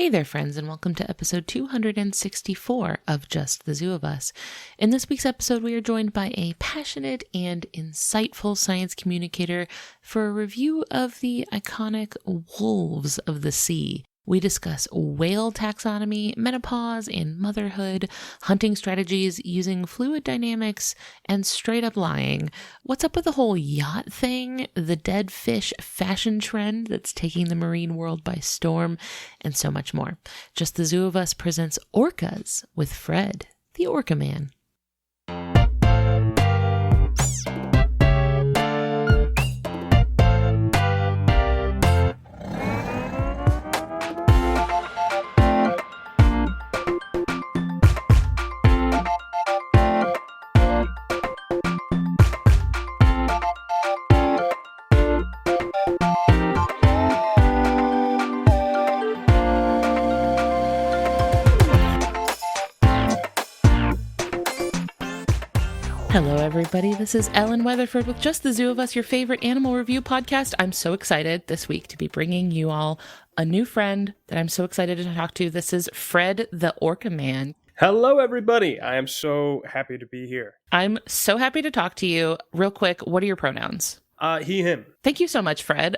Hey there, friends, and welcome to episode 264 of Just the Zoo of Us. In this week's episode, we are joined by a passionate and insightful science communicator for a review of the iconic wolves of the sea. We discuss whale taxonomy, menopause and motherhood, hunting strategies using fluid dynamics, and straight up lying. What's up with the whole yacht thing, the dead fish fashion trend that's taking the marine world by storm, and so much more. Just the Zoo of Us presents Orcas with Fred the Orca Man. Hello, everybody. This is Ellen Weatherford with Just the Zoo of Us, your favorite animal review podcast. I'm so excited this week to be bringing you all a new friend that I'm so excited to talk to. This is Fred the Orca Man. Hello, everybody. I am so happy to be here. I'm so happy to talk to you. Real quick, what are your pronouns? He, him. Thank you so much, Fred.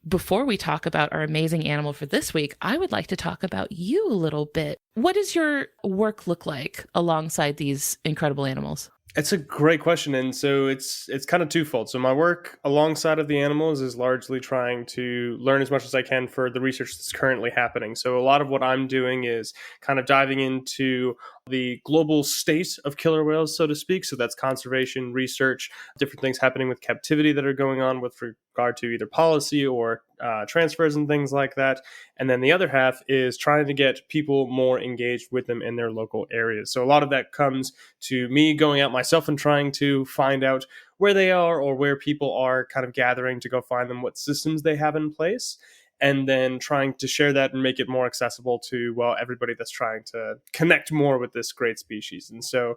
Before we talk about our amazing animal for this week, I would like to talk about you a little bit. What does your work look like alongside these incredible animals? It's a great question, and so it's kind of twofold. So my work alongside of the animals is largely trying to learn as much as I can for the research that's currently happening. So a lot of what I'm doing is kind of diving into the global state of killer whales, so to speak. So that's conservation, research, different things happening with captivity that are going on with regard to either policy or transfers and things like that. And then the other half is trying to get people more engaged with them in their local areas. So a lot of that comes to me going out myself and trying to find out where they are or where people are kind of gathering to go find them, what systems they have in place, and then trying to share that and make it more accessible to, well, everybody that's trying to connect more with this great species. And so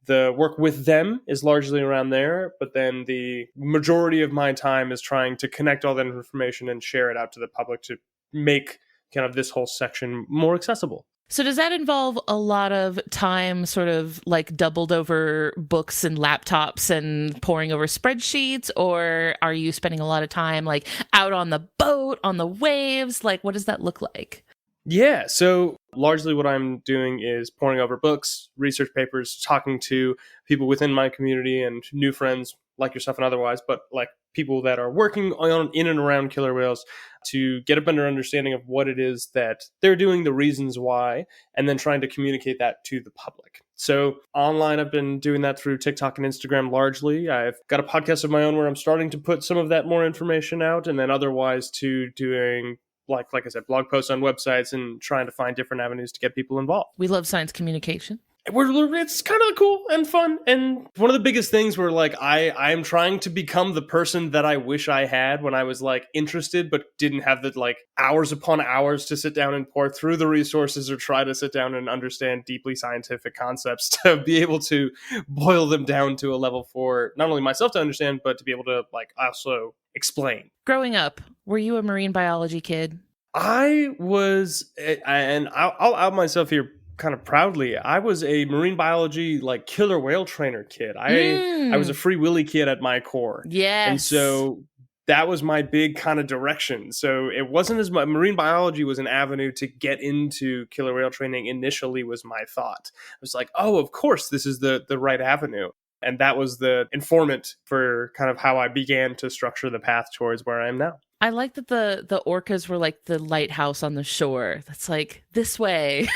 the work with them is largely around there, but then the majority of my time is trying to connect all that information and share it out to the public to make kind of this whole section more accessible. So does that involve a lot of time sort of like doubled over books and laptops and poring over spreadsheets? Or are you spending a lot of time like out on the boat, on the waves? Like, what does that look like? Yeah, so largely what I'm doing is poring over books, research papers, talking to people within my community and new friends like yourself and otherwise, but like people that are working on in and around killer whales to get a better understanding of what it is that they're doing, the reasons why, and then trying to communicate that to the public. So online, I've been doing that through TikTok and Instagram largely. I've got a podcast of my own where I'm starting to put some of that more information out, and then otherwise to doing like I said, blog posts on websites and trying to find different avenues to get people involved. We love science communication. It's kind of cool and fun. And one of the biggest things where like I'm trying to become the person that I wish I had when I was like interested, but didn't have the like hours upon hours to sit down and pour through the resources or try to sit down and understand deeply scientific concepts to be able to boil them down to a level for not only myself to understand, but to be able to like also explain. Growing up, were you a marine biology kid? I was, and I'll out myself here kind of proudly. I was a marine biology like killer whale trainer kid. I was a Free Willy kid at my core. Yes. And so that was my big kind of direction. So it wasn't as much, marine biology was an avenue to get into killer whale training initially was my thought. I was like, oh, of course, this is the right avenue. And that was the informant for kind of how I began to structure the path towards where I am now. I like that the orcas were like the lighthouse on the shore. That's like this way.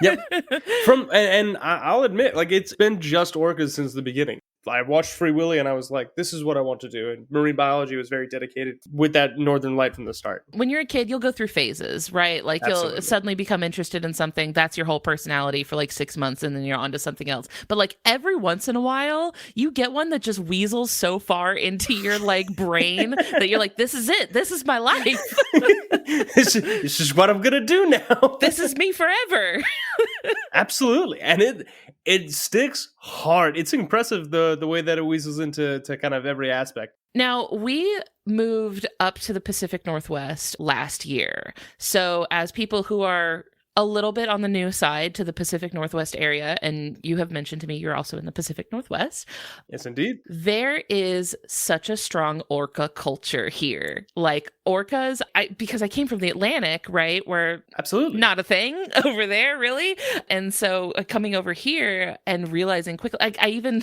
Yep. And I'll admit, like it's been just orcas since the beginning. I watched Free Willy and I was like, this is what I want to do. And marine biology was very dedicated with that northern light from the start. When you're a kid, you'll go through phases, right? Like Absolutely. You'll suddenly become interested in something. That's your whole personality for like 6 months and then you're on to something else. But like every once in a while, you get one that just weasels so far into your like brain that you're like, this is it. This is my life. This is what I'm going to do now. This is me forever. Absolutely. And it sticks hard. It's impressive the way that it weasels into kind of every aspect. Now, we moved up to the Pacific Northwest last year. So, as people who are a little bit on the new side to the Pacific Northwest area, and you have mentioned to me you're also in the Pacific Northwest. Yes, indeed. There is such a strong orca culture here. Like orcas, because I came from the Atlantic, right? Where Absolutely. not a thing over there, really. And so coming over here and realizing quickly, like I even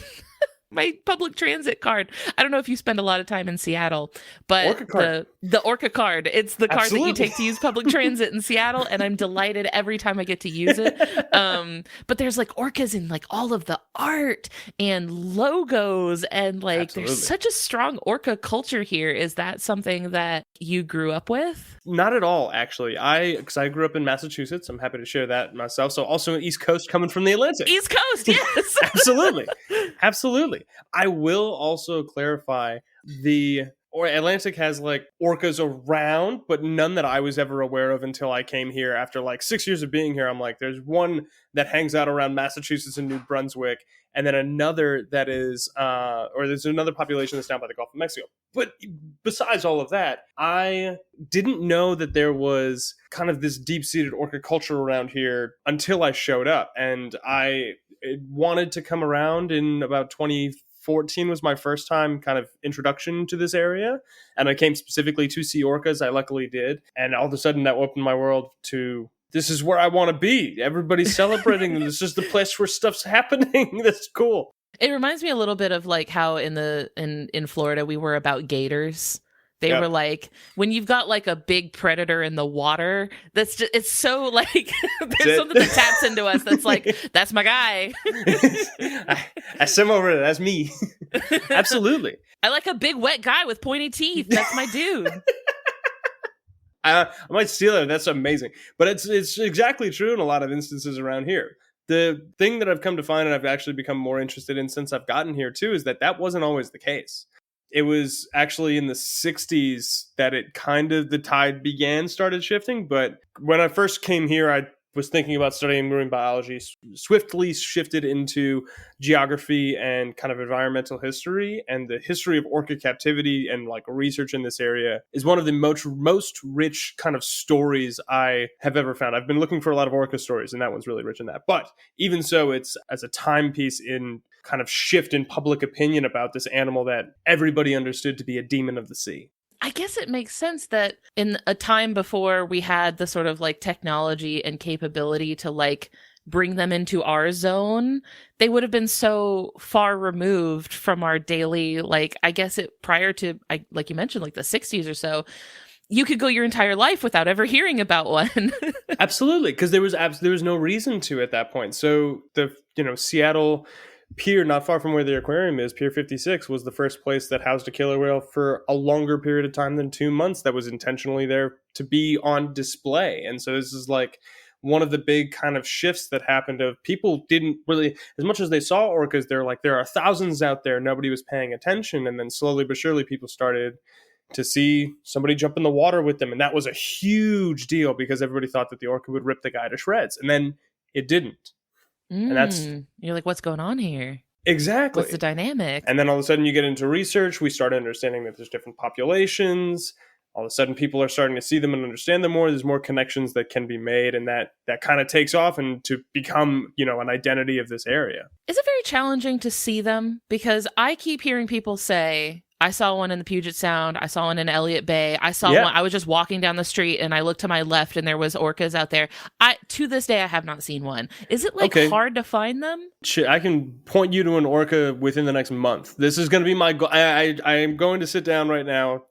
my public transit card. I don't know if you spend a lot of time in Seattle, but Orca card. the Orca card, it's the card that you Absolutely. take to use public transit in Seattle, and I'm delighted every time I get to use it. But there's like orcas in like all of the art and logos, and like Absolutely. there's such a strong orca culture here. Is that something that you grew up with? Not at all, actually. Because I grew up in Massachusetts. I'm happy to share that myself. So also an East Coast coming from the Atlantic. East Coast, yes. Absolutely. Absolutely. I will also clarify Atlantic has like orcas around, but none that I was ever aware of until I came here after like 6 years of being here. I'm like, there's one that hangs out around Massachusetts and New Brunswick, and then another that is, or there's another population that's down by the Gulf of Mexico. But besides all of that, I didn't know that there was kind of this deep-seated orca culture around here until I showed up. And I wanted to come around in about 2014 was my first time kind of introduction to this area. And I came specifically to see orcas. I luckily did. And all of a sudden that opened my world to, this is where I want to be. Everybody's celebrating. This is the place where stuff's happening. That's cool. It reminds me a little bit of like how in Florida we were about gators. They Yep. were like, when you've got like a big predator in the water, that's just, it's so like there's something that taps into us that's like, that's my guy. I swim over there. That's me. Absolutely. I like a big wet guy with pointy teeth. That's my dude. I might steal it. That's amazing. But it's exactly true in a lot of instances around here. The thing that I've come to find and I've actually become more interested in since I've gotten here too is that wasn't always the case. It was actually in the 60s that it the tide started shifting. But when I first came here, I was thinking about studying marine biology, swiftly shifted into geography and kind of environmental history. And the history of orca captivity and like research in this area is one of the most rich kind of stories I have ever found. I've been looking for a lot of orca stories, and that one's really rich in that. But even so, it's as a timepiece in kind of shift in public opinion about this animal that everybody understood to be a demon of the sea. I guess it makes sense that in a time before we had the sort of like technology and capability to like bring them into our zone, they would have been so far removed from our daily, like, I guess it prior to, like you mentioned, like the 60s or so, you could go your entire life without ever hearing about one. Absolutely, because there was no reason to at that point. So the Seattle pier, not far from where the aquarium is, Pier 56, was the first place that housed a killer whale for a longer period of time than 2 months that was intentionally there to be on display. And so this is like one of the big kind of shifts that happened of people didn't really, as much as they saw orcas, they're like, there are thousands out there, nobody was paying attention. And then slowly but surely people started to see somebody jump in the water with them. And that was a huge deal because everybody thought that the orca would rip the guy to shreds. And then it didn't. And that's, you're like, what's going on here? exactly. What's the dynamic? And then all of a sudden you get into research. We start understanding that there's different populations. All of a sudden people are starting to see them and understand them more. There's more connections that can be made, and that kind of takes off and to become, an identity of this area. Is it very challenging to see them? Because I keep hearing people say, I saw one in the Puget Sound. I saw one in Elliott Bay. I saw one. I was just walking down the street and I looked to my left and there was orcas out there. To this day, I have not seen one. Is it like hard to find them? I can point you to an orca within the next month. This is going to be my goal. I am going to sit down right now.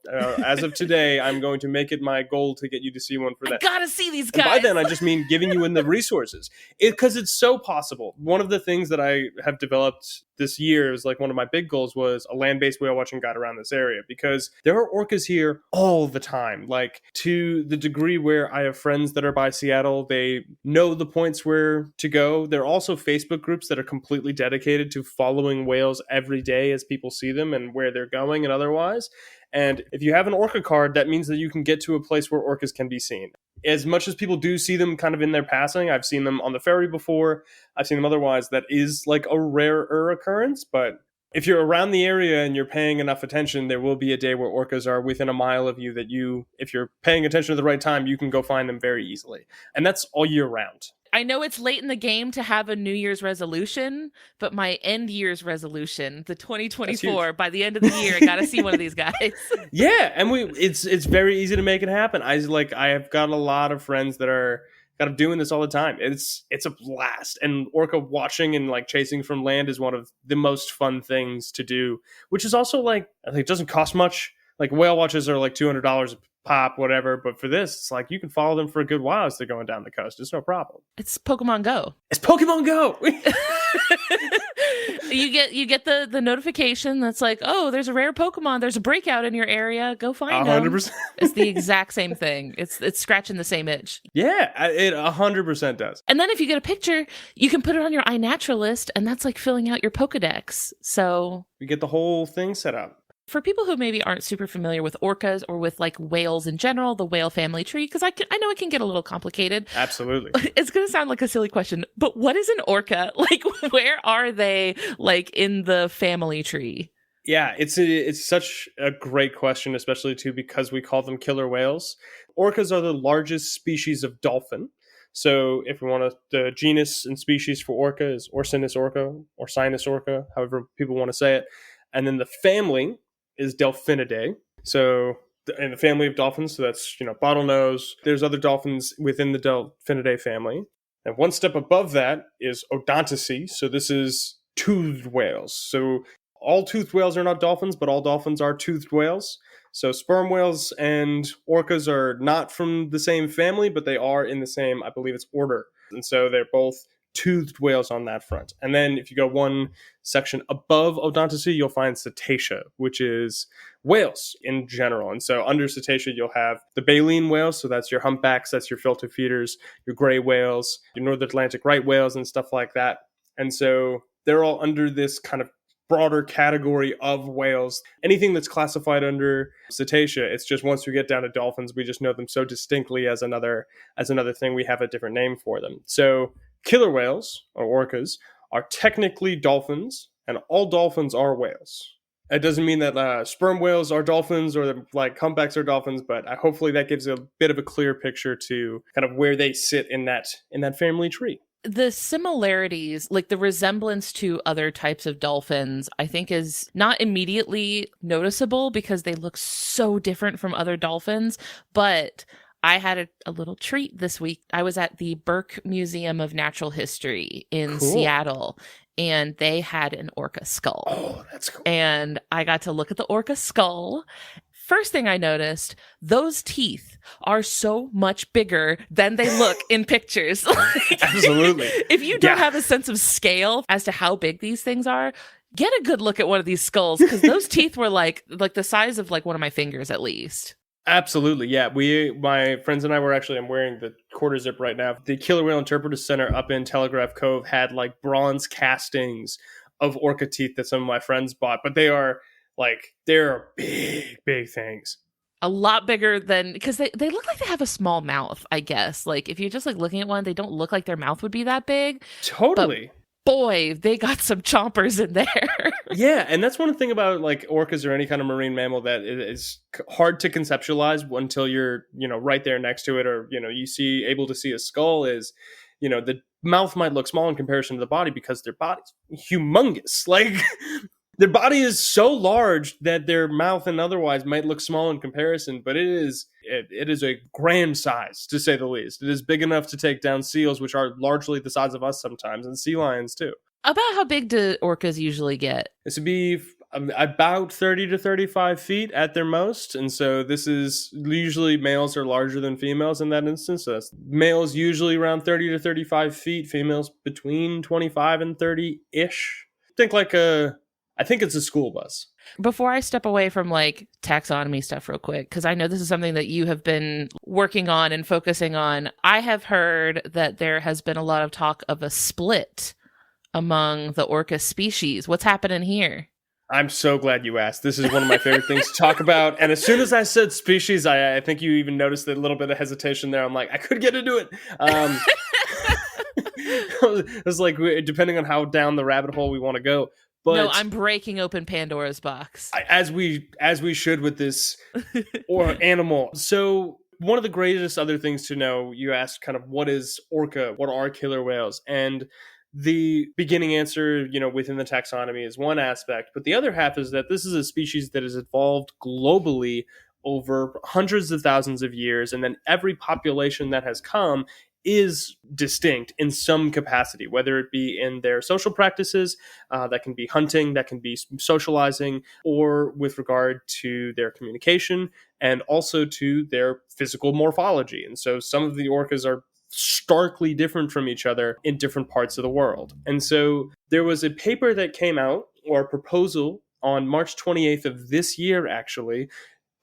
As of today, I'm going to make it my goal to get you to see one for that. I gotta see these guys. And by then, I just mean giving you in the resources. Because it's so possible. One of the things that I have developed this year is like one of my big goals was a land-based whale watching guide around this area, because there are orcas here all the time, like to the degree where I have friends that are by Seattle. They know the points where to go. There are also Facebook groups that are completely dedicated to following whales every day as people see them and where they're going and otherwise. And if you have an orca card, that means that you can get to a place where orcas can be seen. As much as people do see them kind of in their passing, I've seen them on the ferry before, I've seen them otherwise, that is like a rarer occurrence, but if you're around the area and you're paying enough attention, there will be a day where orcas are within a mile of you that if you're paying attention at the right time, you can go find them very easily. And that's all year round. I know it's late in the game to have a New Year's resolution, but my end year's resolution, the 2024, by the end of the year, I got to see one of these guys. Yeah, and it's very easy to make it happen. I have got a lot of friends that are kind of doing this all the time. It's a blast. And orca watching and like chasing from land is one of the most fun things to do, which is also like, I think it doesn't cost much. Like whale watches are like $200 a pop, whatever. But for this, it's like you can follow them for a good while as they're going down the coast. It's no problem. It's Pokemon Go. It's Pokemon Go. You get the notification that's like, oh, there's a rare Pokemon. There's a breakout in your area. Go find 100%. Them. It's the exact same thing. It's scratching the same itch. Yeah, it 100% does. And then if you get a picture, you can put it on your iNaturalist, and that's like filling out your Pokedex. So you get the whole thing set up. For people who maybe aren't super familiar with orcas or with like whales in general, the whale family tree, because I know it can get a little complicated. Absolutely. It's going to sound like a silly question, but what is an orca? Like, where are they like in the family tree? Yeah, it's such a great question, especially too because we call them killer whales. Orcas are the largest species of dolphin. So if we want the genus and species for orca is Orcinus orca or Sinus orca, however people want to say it. And then the family is Delphinidae. So in the family of dolphins, so that's, bottlenose. There's other dolphins within the Delphinidae family. And one step above that is Odontaceae. So this is toothed whales. So all toothed whales are not dolphins, but all dolphins are toothed whales. So sperm whales and orcas are not from the same family, but they are in the same, I believe it's order. And so they're both toothed whales on that front. And then if you go one section above Odontaceae, you'll find Cetacea, which is whales in general. And so under Cetacea, you'll have the baleen whales. So that's your humpbacks, that's your filter feeders, your gray whales, your North Atlantic right whales and stuff like that. And so they're all under this kind of broader category of whales. Anything that's classified under Cetacea, it's just once we get down to dolphins, we just know them so distinctly as another thing. We have a different name for them. So killer whales, or orcas, are technically dolphins, and all dolphins are whales. It doesn't mean that sperm whales are dolphins or that, like humpbacks are dolphins, but hopefully that gives a bit of a clear picture to kind of where they sit in that family tree. The similarities, like the resemblance to other types of dolphins, I think is not immediately noticeable because they look so different from other dolphins, but I had a little treat this week. I was at the Burke Museum of Natural History in Seattle, and they had an orca skull. Oh, that's cool. And I got to look at the orca skull. First thing I noticed, those teeth are so much bigger than they look in pictures. Absolutely. If you don't have a sense of scale as to how big these things are, get a good look at one of these skulls, because those teeth were like the size of like one of my fingers at least. Absolutely, yeah. My friends and I I'm wearing the quarter zip right now. The Killer Whale Interpretive Center up in Telegraph Cove had like bronze castings of orca teeth that some of my friends bought, but they're big, big things. A lot bigger than, because they look like they have a small mouth, I guess. Like if you're just like looking at one, they don't look like their mouth would be that big. Totally. But boy, they got some chompers in there. Yeah, and that's one thing about like orcas or any kind of marine mammal that is hard to conceptualize until you're, right there next to it, or, able to see a skull is, the mouth might look small in comparison to the body because their body's humongous. Like their body is so large that their mouth and otherwise might look small in comparison, but it is a grand size, to say the least. It is big enough to take down seals, which are largely the size of us sometimes, and sea lions too. About how big do orcas usually get? This would be about 30 to 35 feet at their most. And so this is usually males are larger than females in that instance. So that's males usually around 30 to 35 feet, females between 25 and 30-ish. I think it's a school bus. Before I step away from like taxonomy stuff real quick, because I know this is something that you have been working on and focusing on, I have heard that there has been a lot of talk of a split among the orca species. What's happening here? I'm so glad you asked. This is one of my favorite things to talk about. And as soon as I said species, I think you even noticed a little bit of hesitation there. I'm like, I could get into it. It was like, depending on how down the rabbit hole we want to go. No, But I'm breaking open Pandora's box. as we should with this or animal. So one of the greatest other things to know, you asked kind of what is orca, what are killer whales, and the beginning answer, within the taxonomy is one aspect, but the other half is that this is a species that has evolved globally over hundreds of thousands of years, and then every population that has come is distinct in some capacity, whether it be in their social practices, that can be hunting, that can be socializing, or with regard to their communication, and also to their physical morphology. And so some of the orcas are starkly different from each other in different parts of the world. And so there was a paper that came out, or a proposal, on March 28th of this year, actually,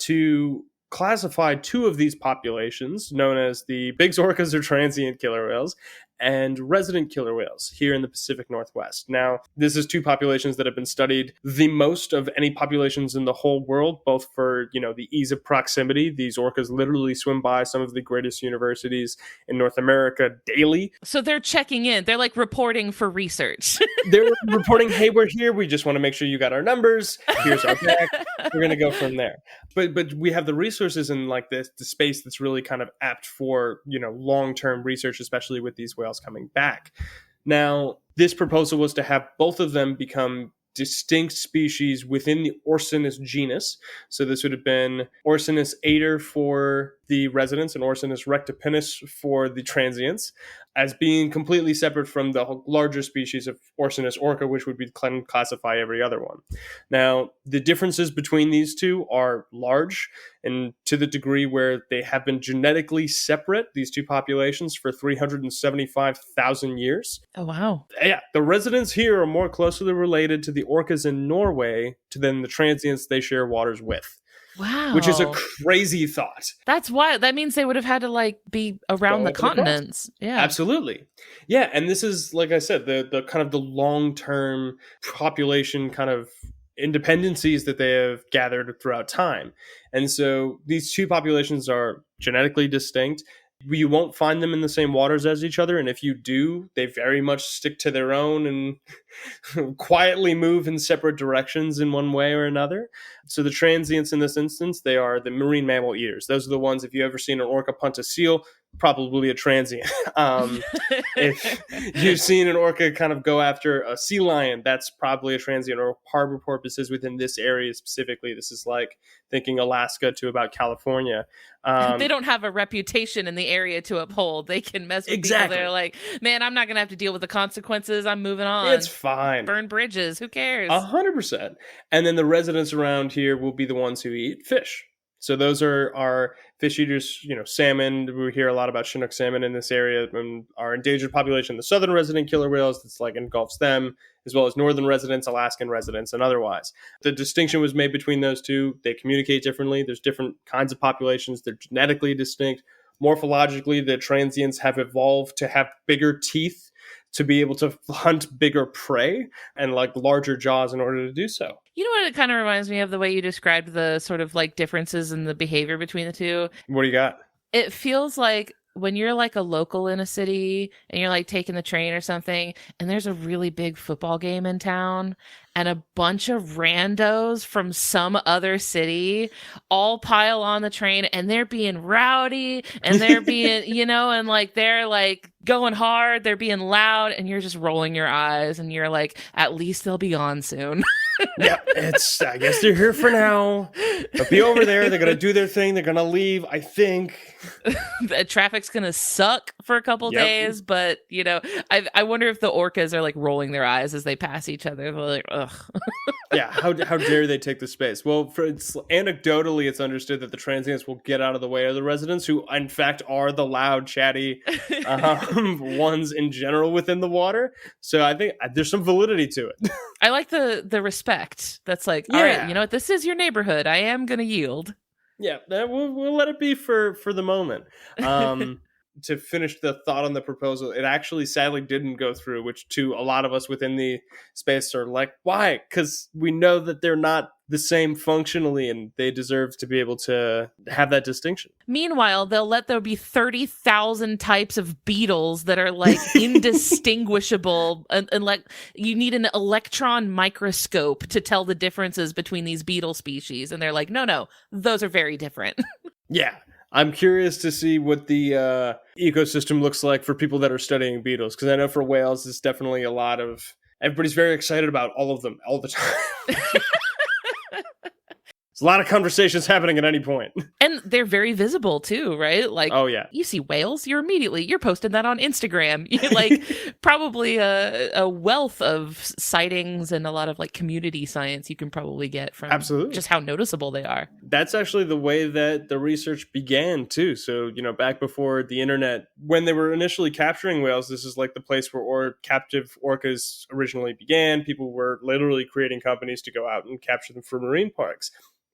to classify two of these populations, known as the big orcas or transient killer whales, and resident killer whales here in the Pacific Northwest. Now, this is two populations that have been studied the most of any populations in the whole world, both for, the ease of proximity. These orcas literally swim by some of the greatest universities in North America daily. So they're checking in. They're like reporting for research. They're reporting, hey, we're here. We just want to make sure you got our numbers. Here's our back. We're going to go from there. But we have the resources in like the space that's really kind of apt for, long-term research, especially with these whales coming back. Now, this proposal was to have both of them become distinct species within the Orcinus genus. So this would have been Orcinus ater for the residents and Orcinus rectipinus for the transients, as being completely separate from the larger species of Orcinus orca, which would be classify every other one. Now, the differences between these two are large, and to the degree where they have been genetically separate, these two populations, for 375,000 years. Oh, wow. Yeah, the residents here are more closely related to the orcas in Norway than the transients they share waters with. Wow. Which is a crazy thought. That's wild. That means they would have had to be around the continents. Yeah. Absolutely. Yeah, and this is, like I said, the kind of the long-term population kind of independencies that they have gathered throughout time. And so these two populations are genetically distinct. You won't find them in the same waters as each other, and if you do, they very much stick to their own and quietly move in separate directions in one way or another. So the transients in this instance, they are the marine mammal eaters. Those are the ones, if you ever seen an orca punt a seal, probably a transient. If you've seen an orca kind of go after a sea lion, that's probably a transient, or harbor porpoises within this area specifically. This is like thinking Alaska to about California. They don't have a reputation in the area to uphold. They can mess with people. They're like, man, I'm not going to have to deal with the consequences. I'm moving on. It's fine. Burn bridges. Who cares? 100%. And then the residents around here will be the ones who eat fish. So those are our fish eaters, salmon. We hear a lot about Chinook salmon in this area, and our endangered population, the southern resident killer whales, that's like engulfs them, as well as northern residents, Alaskan residents, and otherwise. The distinction was made between those two. They communicate differently. There's different kinds of populations. They're genetically distinct. Morphologically, the transients have evolved to have bigger teeth to be able to hunt bigger prey and larger jaws in order to do so. You know what it kind of reminds me of, the way you described the sort of differences in the behavior between the two? What do you got? It feels like when you're a local in a city and you're taking the train or something, and there's a really big football game in town, and a bunch of randos from some other city all pile on the train, and they're being rowdy, and they're being, and they're going hard, they're being loud, and you're just rolling your eyes, and you're at least they'll be on soon. Yeah, I guess they're here for now. They'll be over there. They're going to do their thing. They're going to leave, I think. The traffic's going to suck for a couple days, but, I wonder if the orcas are rolling their eyes as they pass each other. They're like, ugh. Yeah, how dare they take the space? Well, anecdotally, it's understood that the transients will get out of the way of the residents, who, in fact, are the loud, chatty ones in general within the water. So I think there's some validity to it. I like the respect. That's all right, you know what? This is your neighborhood. I am going to yield. Yeah, we'll let it be for the moment. to finish the thought on the proposal, it actually sadly didn't go through, which to a lot of us within the space are like, why? Because we know that they're not the same functionally, and they deserve to be able to have that distinction. Meanwhile, they'll let there be 30,000 types of beetles that are like indistinguishable, and like you need an electron microscope to tell the differences between these beetle species. And they're like, no, those are very different. Yeah. I'm curious to see what the ecosystem looks like for people that are studying beetles, because I know for whales, it's definitely a lot of, everybody's very excited about all of them all the time. There's a lot of conversations happening at any point. And they're very visible too, right? Like, oh yeah, you see whales, you're posting that on Instagram. You like probably a wealth of sightings and a lot of like community science you can probably get from absolutely just how noticeable they are. That's actually the way that the research began too. So, back before the internet, when they were initially capturing whales, this is like the place where captive orcas originally began. People were literally creating companies to go out and capture them for marine parks.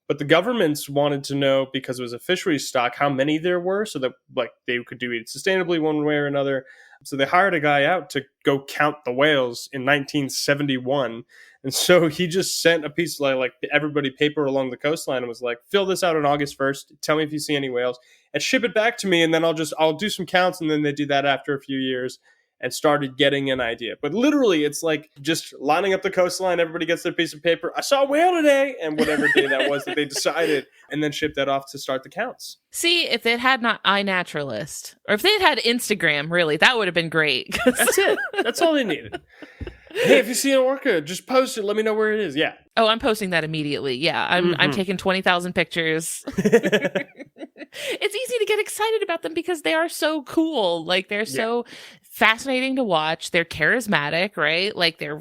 But the governments wanted to know, because it was a fisheries stock, how many there were, so that like they could do it sustainably one way or another. So they hired a guy out to go count the whales in 1971. And so he just sent a piece of like everybody paper along the coastline and was like, fill this out on August 1st. Tell me if you see any whales and ship it back to me. And then I'll do some counts. And then they do that after a few years, and started getting an idea. But literally, it's like just lining up the coastline. Everybody gets their piece of paper. I saw a whale today, and whatever day that was that they decided, and then ship that off to start the counts. See, if it had not iNaturalist, or if they had Instagram, really, that would have been great. That's it. That's all they needed. Hey, if you see an orca, just post it. Let me know where it is. Yeah. Oh, I'm posting that immediately. Yeah, I'm taking 20,000 pictures. It's easy to get excited about them because they are so cool. Like they're so fascinating to watch. They're charismatic, right? Like they're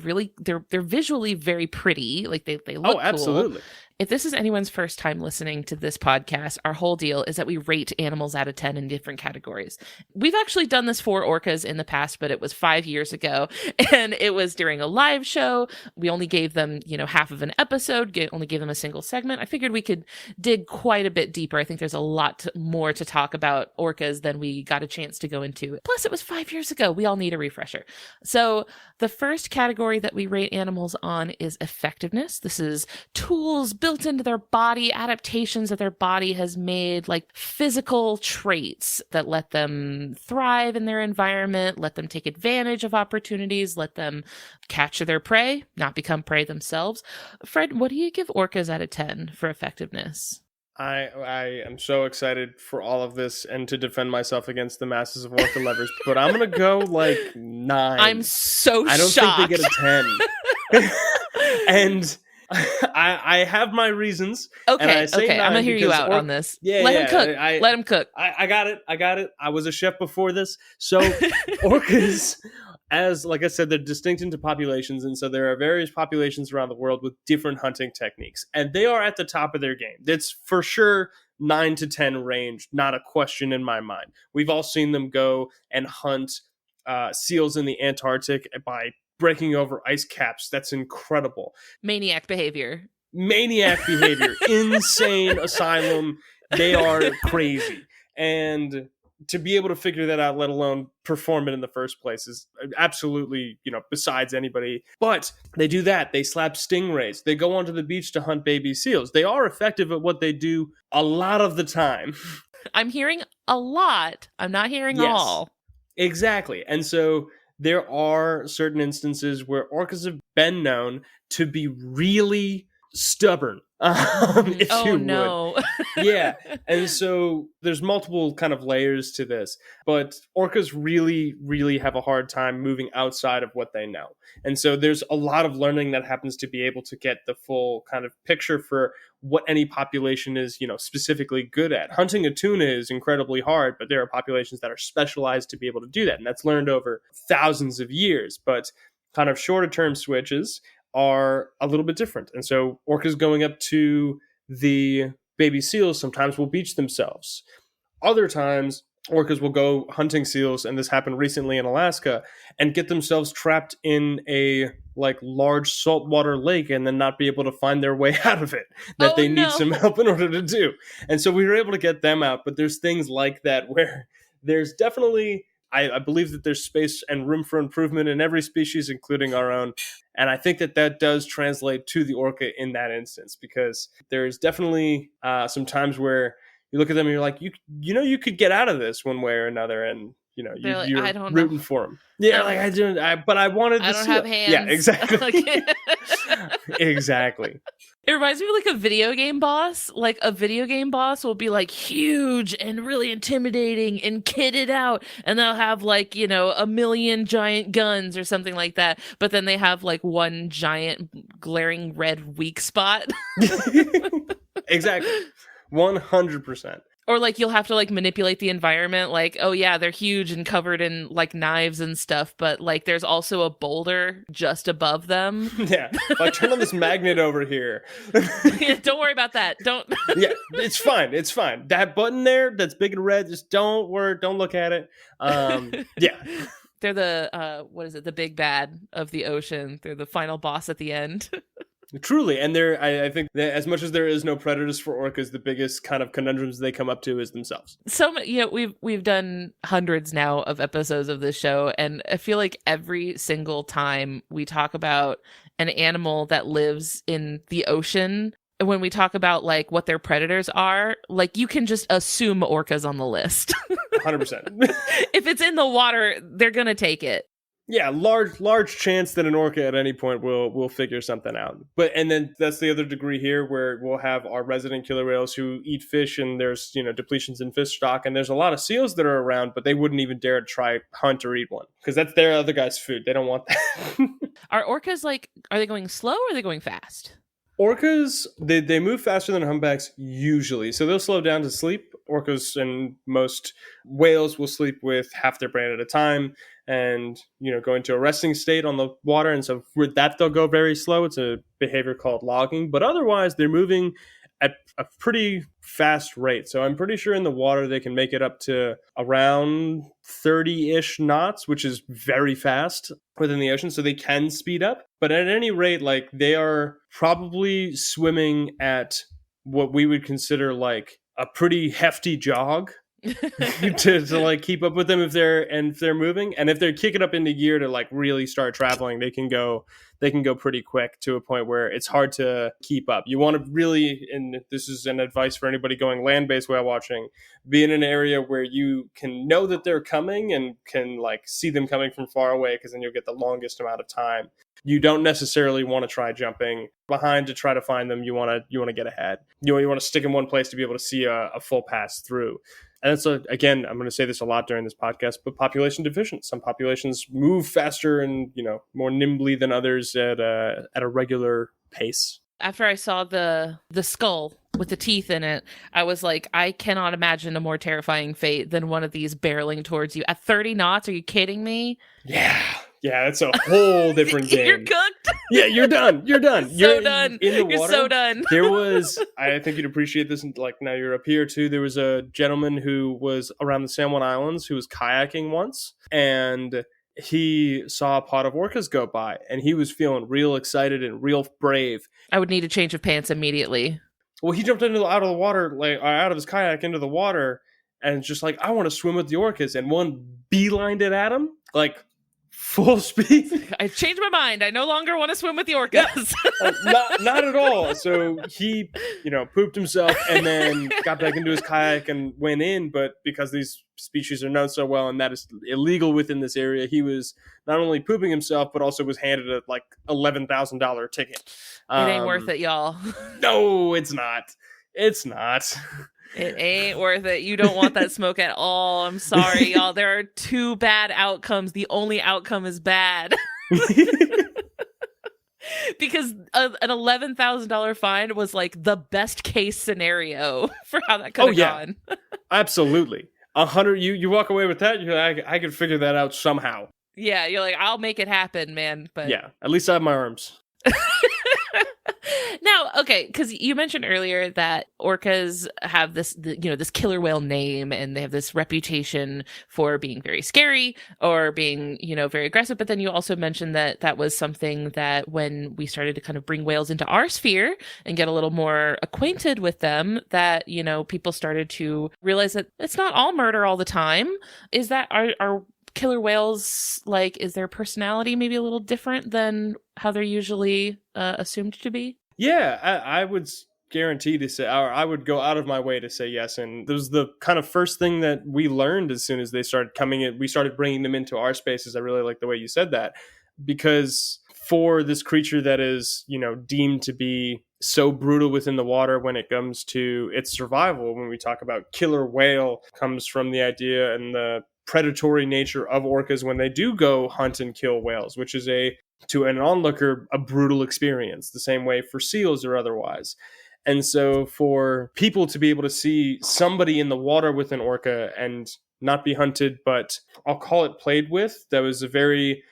visually very pretty. Like they look cool. Absolutely. If this is anyone's first time listening to this podcast, our whole deal is that we rate animals out of 10 in different categories. We've actually done this for orcas in the past, but it was 5 years ago, and it was during a live show. We only gave them, half of an episode, only gave them a single segment. I figured we could dig quite a bit deeper. I think there's a lot more to talk about orcas than we got a chance to go into. Plus, it was 5 years ago. We all need a refresher. So the first category that we rate animals on is effectiveness. This is tools built into their body, adaptations that their body has made, like physical traits that let them thrive in their environment, let them take advantage of opportunities, let them capture their prey, not become prey themselves. Fred, what do you give orcas out of 10 for effectiveness? I am so excited for all of this and to defend myself against the masses of orca lovers, but I'm going to go like 9. I'm so I don't shocked. think they get a 10. And I have my reasons. Okay, I'm going to hear you out on this. Let him cook. Let him cook. I got it. I was a chef before this. So orcas, as like I said, they're distinct into populations. And so there are various populations around the world with different hunting techniques. And they are at the top of their game. That's for sure 9 to 10 range. Not a question in my mind. We've all seen them go and hunt seals in the Antarctic by breaking over ice caps. That's incredible. Maniac behavior. Insane asylum. They are crazy. And to be able to figure that out, let alone perform it in the first place, is absolutely, besides anybody. But they do that. They slap stingrays. They go onto the beach to hunt baby seals. They are effective at what they do a lot of the time. I'm hearing a lot. I'm not hearing all. Exactly. And so there are certain instances where orcas have been known to be really stubborn, if you would. No. Yeah. And so there's multiple kind of layers to this, but orcas really, really have a hard time moving outside of what they know. And so there's a lot of learning that happens to be able to get the full kind of picture for what any population is, specifically good at. Hunting a tuna is incredibly hard, but there are populations that are specialized to be able to do that. And that's learned over thousands of years. But kind of shorter term switches are a little bit different. And so orcas going up to the baby seals sometimes will beach themselves. Other times, orcas will go hunting seals, and this happened recently in Alaska, and get themselves trapped in a large saltwater lake and then not be able to find their way out of it, that they need some help in order to do. And so we were able to get them out, but there's things like that where there's definitely, I believe that there's space and room for improvement in every species, including our own. And I think that that does translate to the orca in that instance, because there's definitely some times where you look at them and you're like, you could get out of this one way or another, and They're like, I you're don't know. rooting for them. Yeah, like but I wanted to I don't see have it. hands. Yeah, exactly. Exactly. It reminds me of like a video game boss. Like a video game boss will be like huge and really intimidating and kitted out, and they'll have like, 1,000,000 giant guns or something like that. But then they have like one giant glaring red weak spot. Exactly. 100%. Or like you'll have to like manipulate the environment, like, oh yeah, they're huge and covered in like knives and stuff, but like there's also a boulder just above them. Yeah, like turn on this magnet over here. Yeah, don't worry about that. Don't. Yeah, it's fine. It's fine. That button there, that's big and red, just don't worry. Don't look at it. Yeah. They're the what is it? The big bad of the ocean. They're the final boss at the end. Truly, and I think that as much as there is no predators for orcas, the biggest kind of conundrums they come up to is themselves. So we've done hundreds now of episodes of this show, and I feel like every single time we talk about an animal that lives in the ocean, when we talk about like what their predators are, like you can just assume orcas on the list. 100%. If it's in the water, they're gonna take it. Yeah, large chance that an orca at any point will figure something out. And then that's the other degree here, where we'll have our resident killer whales who eat fish, and there's depletions in fish stock, and there's a lot of seals that are around, but they wouldn't even dare to try hunt or eat one because that's their other guy's food. They don't want that. Are orcas are they going slow or are they going fast? Orcas, they move faster than humpbacks usually, so they'll slow down to sleep. Orcas and most whales will sleep with half their brain at a time, and go into a resting state on the water, and so with that they'll go very slow. It's a behavior called logging, but otherwise they're moving at a pretty fast rate. So I'm pretty sure in the water they can make it up to around 30-ish knots, which is very fast within the ocean, so they can speed up. But at any rate, like, they are probably swimming at what we would consider like a pretty hefty jog to like keep up with them if they're moving, and if they're kicking up into gear to like really start traveling, they can go pretty quick to a point where it's hard to keep up. You want to really, and this is an advice for anybody going land-based whale watching, be in an area where you can know that they're coming and can like see them coming from far away, because then you'll get the longest amount of time. You don't necessarily want to try jumping behind to try to find them. You want to get ahead. You want to stick in one place to be able to see a full pass through. And so, again, I'm going to say this a lot during this podcast, but population deficient. Some populations move faster and, more nimbly than others at a regular pace. After I saw the skull with the teeth in it, I was like, I cannot imagine a more terrifying fate than one of these barreling towards you at 30 knots. Are you kidding me? Yeah, that's a whole different game. You're cooked. Yeah, you're done. You're done. You're done. In the water. You're so done. There was, I think you'd appreciate this, like now you're up here too, there was a gentleman who was around the San Juan Islands who was kayaking once, and he saw a pod of orcas go by, and he was feeling real excited and real brave. I would need a change of pants immediately. Well, he jumped out of the water, like out of his kayak into the water, and just like, I want to swim with the orcas, and one beelined it at him, like full speed. I changed my mind. I no longer want to swim with the orcas. Not at all. So he, pooped himself and then got back into his kayak and went in. But because these species are known so well and that is illegal within this area, he was not only pooping himself, but also was handed a like $11,000 ticket. It ain't worth it, y'all. No, it's not. It's not. It ain't worth it. You don't want that smoke at all. I'm sorry, y'all. There are two bad outcomes. The only outcome is bad. Because an $11,000 fine was like the best case scenario for how that could have gone. Absolutely. 100. You walk away with that. You're like, I could figure that out somehow. Yeah, you're like, I'll make it happen, man. But yeah, at least I have my arms. Now, okay, because you mentioned earlier that orcas have this killer whale name, and they have this reputation for being very scary or being, very aggressive. But then you also mentioned that that was something that when we started to kind of bring whales into our sphere and get a little more acquainted with them, that, people started to realize that it's not all murder all the time. Is that, are killer whales, like, is their personality maybe a little different than how they're usually assumed to be? Yeah, I would guarantee to say, or I would go out of my way to say yes. And it was the kind of first thing that we learned as soon as they started coming in. We started bringing them into our spaces. I really like the way you said that, because for this creature that is, deemed to be so brutal within the water when it comes to its survival, when we talk about killer whale, comes from the idea and the predatory nature of orcas when they do go hunt and kill whales, which is to an onlooker, a brutal experience, the same way for seals or otherwise. And so for people to be able to see somebody in the water with an orca and not be hunted, but I'll call it played with, that was a very,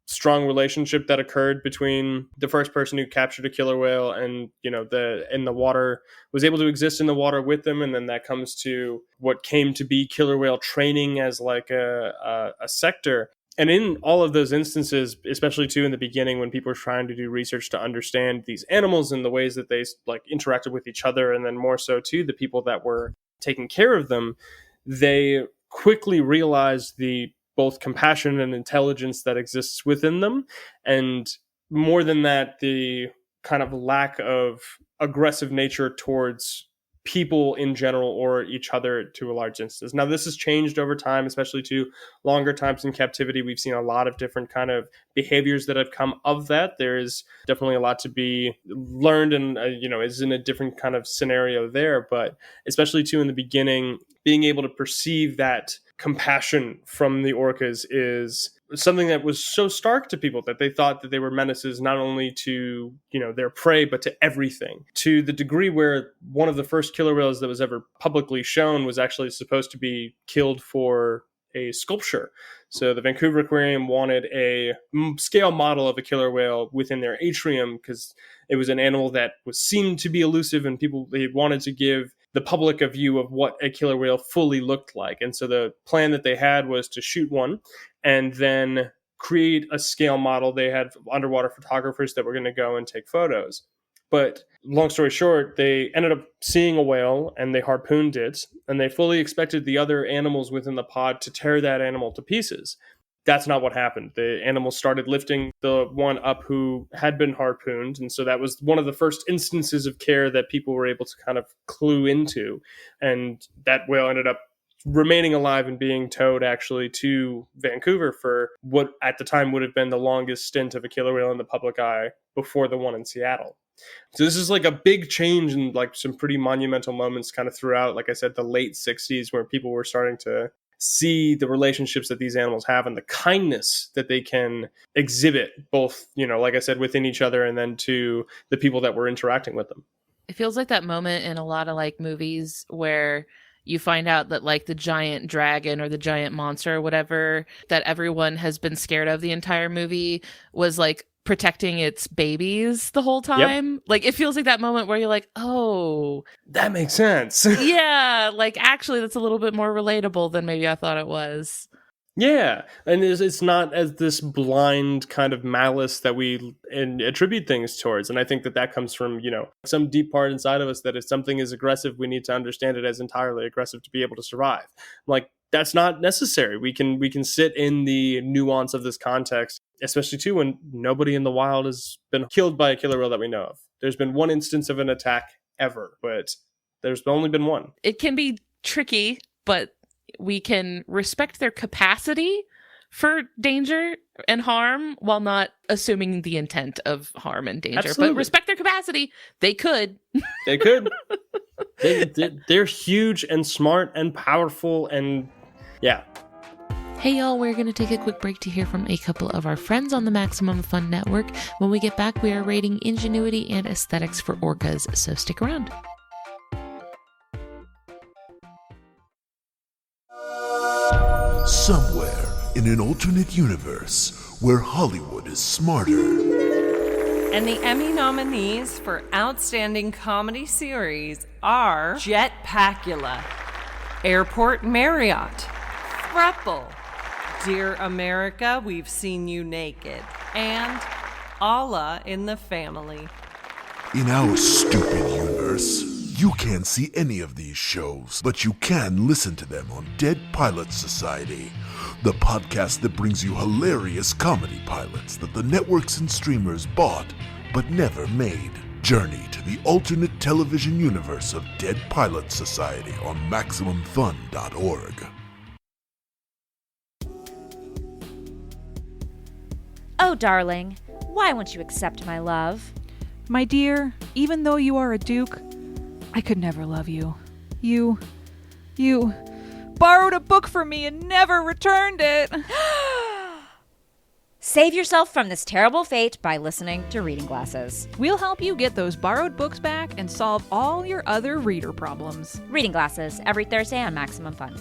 strong relationship that occurred between the first person who captured a killer whale and, in the water, was able to exist in the water with them. And then that comes to what came to be killer whale training as like a sector. And in all of those instances, especially too in the beginning when people were trying to do research to understand these animals and the ways that they like interacted with each other, and then more so too the people that were taking care of them, they quickly realized the both compassion and intelligence that exists within them. And more than that, the kind of lack of aggressive nature towards people in general or each other to a large instance. Now, this has changed over time, especially to longer times in captivity. We've seen a lot of different kind of behaviors that have come of that. There's definitely a lot to be learned and, is in a different kind of scenario there. But especially too in the beginning, being able to perceive that compassion from the orcas is something that was so stark to people that they thought that they were menaces not only to their prey but to everything, to the degree where one of the first killer whales that was ever publicly shown was actually supposed to be killed for a sculpture. So the Vancouver Aquarium wanted a scale model of a killer whale within their atrium because it was an animal that was seen to be elusive, and they wanted to give the public a view of what a killer whale fully looked like. And so the plan that they had was to shoot one and then create a scale model. They had underwater photographers that were going to go and take photos. But long story short, they ended up seeing a whale and they harpooned it, and they fully expected the other animals within the pod to tear that animal to pieces. That's not what happened. The animals started lifting the one up who had been harpooned. And so that was one of the first instances of care that people were able to kind of clue into. And that whale ended up remaining alive and being towed actually to Vancouver for what at the time would have been the longest stint of a killer whale in the public eye before the one in Seattle. So this is like a big change and like some pretty monumental moments kind of throughout, like I said, the late 60s, where people were starting to see the relationships that these animals have and the kindness that they can exhibit, both, like I said, within each other and then to the people that were interacting with them. It feels like that moment in a lot of like movies where you find out that like the giant dragon or the giant monster or whatever that everyone has been scared of the entire movie was like protecting its babies the whole time. Yep. Like it feels like that moment where you're like, oh, that makes sense. Yeah, like actually that's a little bit more relatable than maybe I thought it was. Yeah, and it's not as this blind kind of malice that we attribute things towards. And I think that comes from, some deep part inside of us that if something is aggressive, we need to understand it as entirely aggressive to be able to survive. Like, that's not necessary. We can sit in the nuance of this context, especially too when nobody in the wild has been killed by a killer whale that we know of. There's been one instance of an attack ever, but there's only been one. It can be tricky, but we can respect their capacity for danger and harm while not assuming the intent of harm and danger. Absolutely. But respect their capacity. They could. They could. They're huge and smart and powerful and yeah. Hey y'all, we're going to take a quick break to hear from a couple of our friends on the Maximum Fun Network. When we get back, we are rating ingenuity and aesthetics for orcas, so stick around. Somewhere in an alternate universe where Hollywood is smarter And the Emmy nominees for Outstanding Comedy Series are Jetpackula, Airport Marriott, Thruple, Dear America, We've Seen You Naked, and Allah in the Family. In our stupid universe, you can't see any of these shows, but you can listen to them on Dead Pilots Society, the podcast that brings you hilarious comedy pilots that the networks and streamers bought but never made. Journey to the alternate television universe of Dead Pilots Society on MaximumFun.org. Oh, darling, why won't you accept my love? My dear, even though you are a duke, I could never love you. You borrowed a book from me and never returned it. Save yourself from this terrible fate by listening to Reading Glasses. We'll help you get those borrowed books back and solve all your other reader problems. Reading Glasses, every Thursday on Maximum Fun.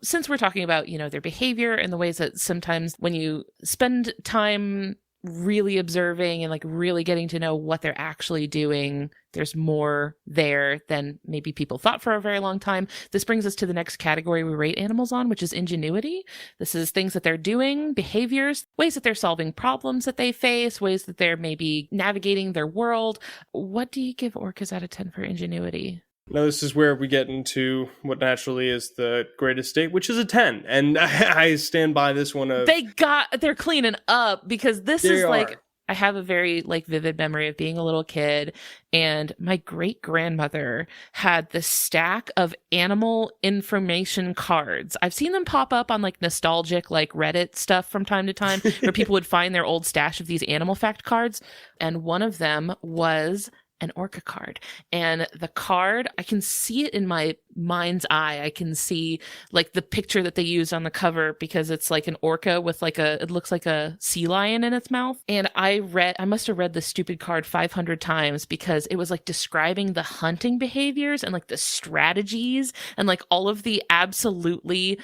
Since we're talking about, their behavior and the ways that sometimes when you spend time really observing and really getting to know what they're actually doing, there's more there than maybe people thought for a very long time. This brings us to the next category we rate animals on, which is ingenuity. This is things that they're doing, behaviors, ways that they're solving problems that they face, ways that they're maybe navigating their world. What do you give orcas out of 10 for ingenuity? Now, this is where we get into what naturally is the greatest state, which is a 10. And I stand by this one of... They're cleaning up, because this is I have a very vivid memory of being a little kid, and my great-grandmother had this stack of animal information cards. I've seen them pop up on nostalgic Reddit stuff from time to time where people would find their old stash of these animal fact cards. And one of them was an orca card, and the card, I can see it in my mind's eye. I can see the picture that they used on the cover, because it's an orca with it looks like a sea lion in its mouth. And I must have read the stupid card 500 times, because it was describing the hunting behaviors and the strategies and all of the absolutely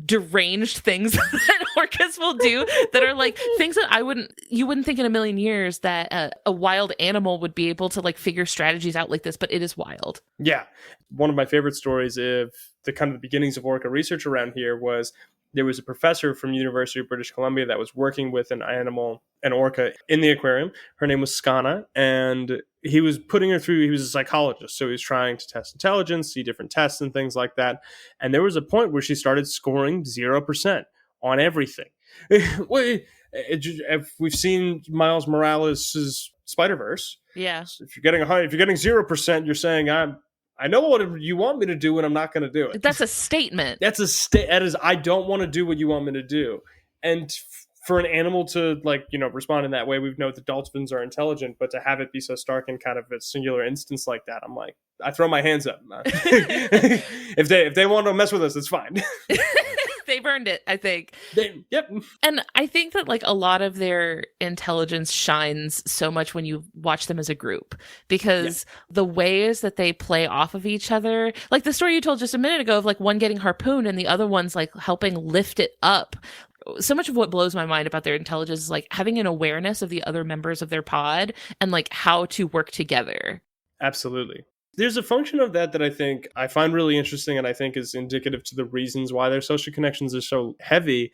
deranged things that orcas will do that are things that you wouldn't think in a million years that a wild animal would be able to figure strategies out like this, but it is wild. Yeah. One of my favorite stories of the kind of the beginnings of orca research around here was there was a professor from University of British Columbia that was working with an orca in the aquarium. Her name was Skana, and he was putting her through, he was a psychologist, so he was trying to test intelligence, see different tests and things like that. And there was a point where she started scoring 0% on everything. If we've seen Miles Morales' Spider-Verse, yeah. So if you're getting 0%, you're saying I know what you want me to do, and I'm not going to do it. That's a statement. That is, I don't want to do what you want me to do. And for an animal to respond in that way, we know that dolphins are intelligent, but to have it be so stark in kind of a singular instance like that, I'm I throw my hands up. If they want to mess with us, it's fine. They've earned it, I think. Yep. And I think that a lot of their intelligence shines so much when you watch them as a group, because the ways that they play off of each other, the story you told just a minute ago of one getting harpooned and the other one's helping lift it up. So much of what blows my mind about their intelligence is having an awareness of the other members of their pod and how to work together. Absolutely. There's a function of that I think I find really interesting, and I think is indicative to the reasons why their social connections are so heavy.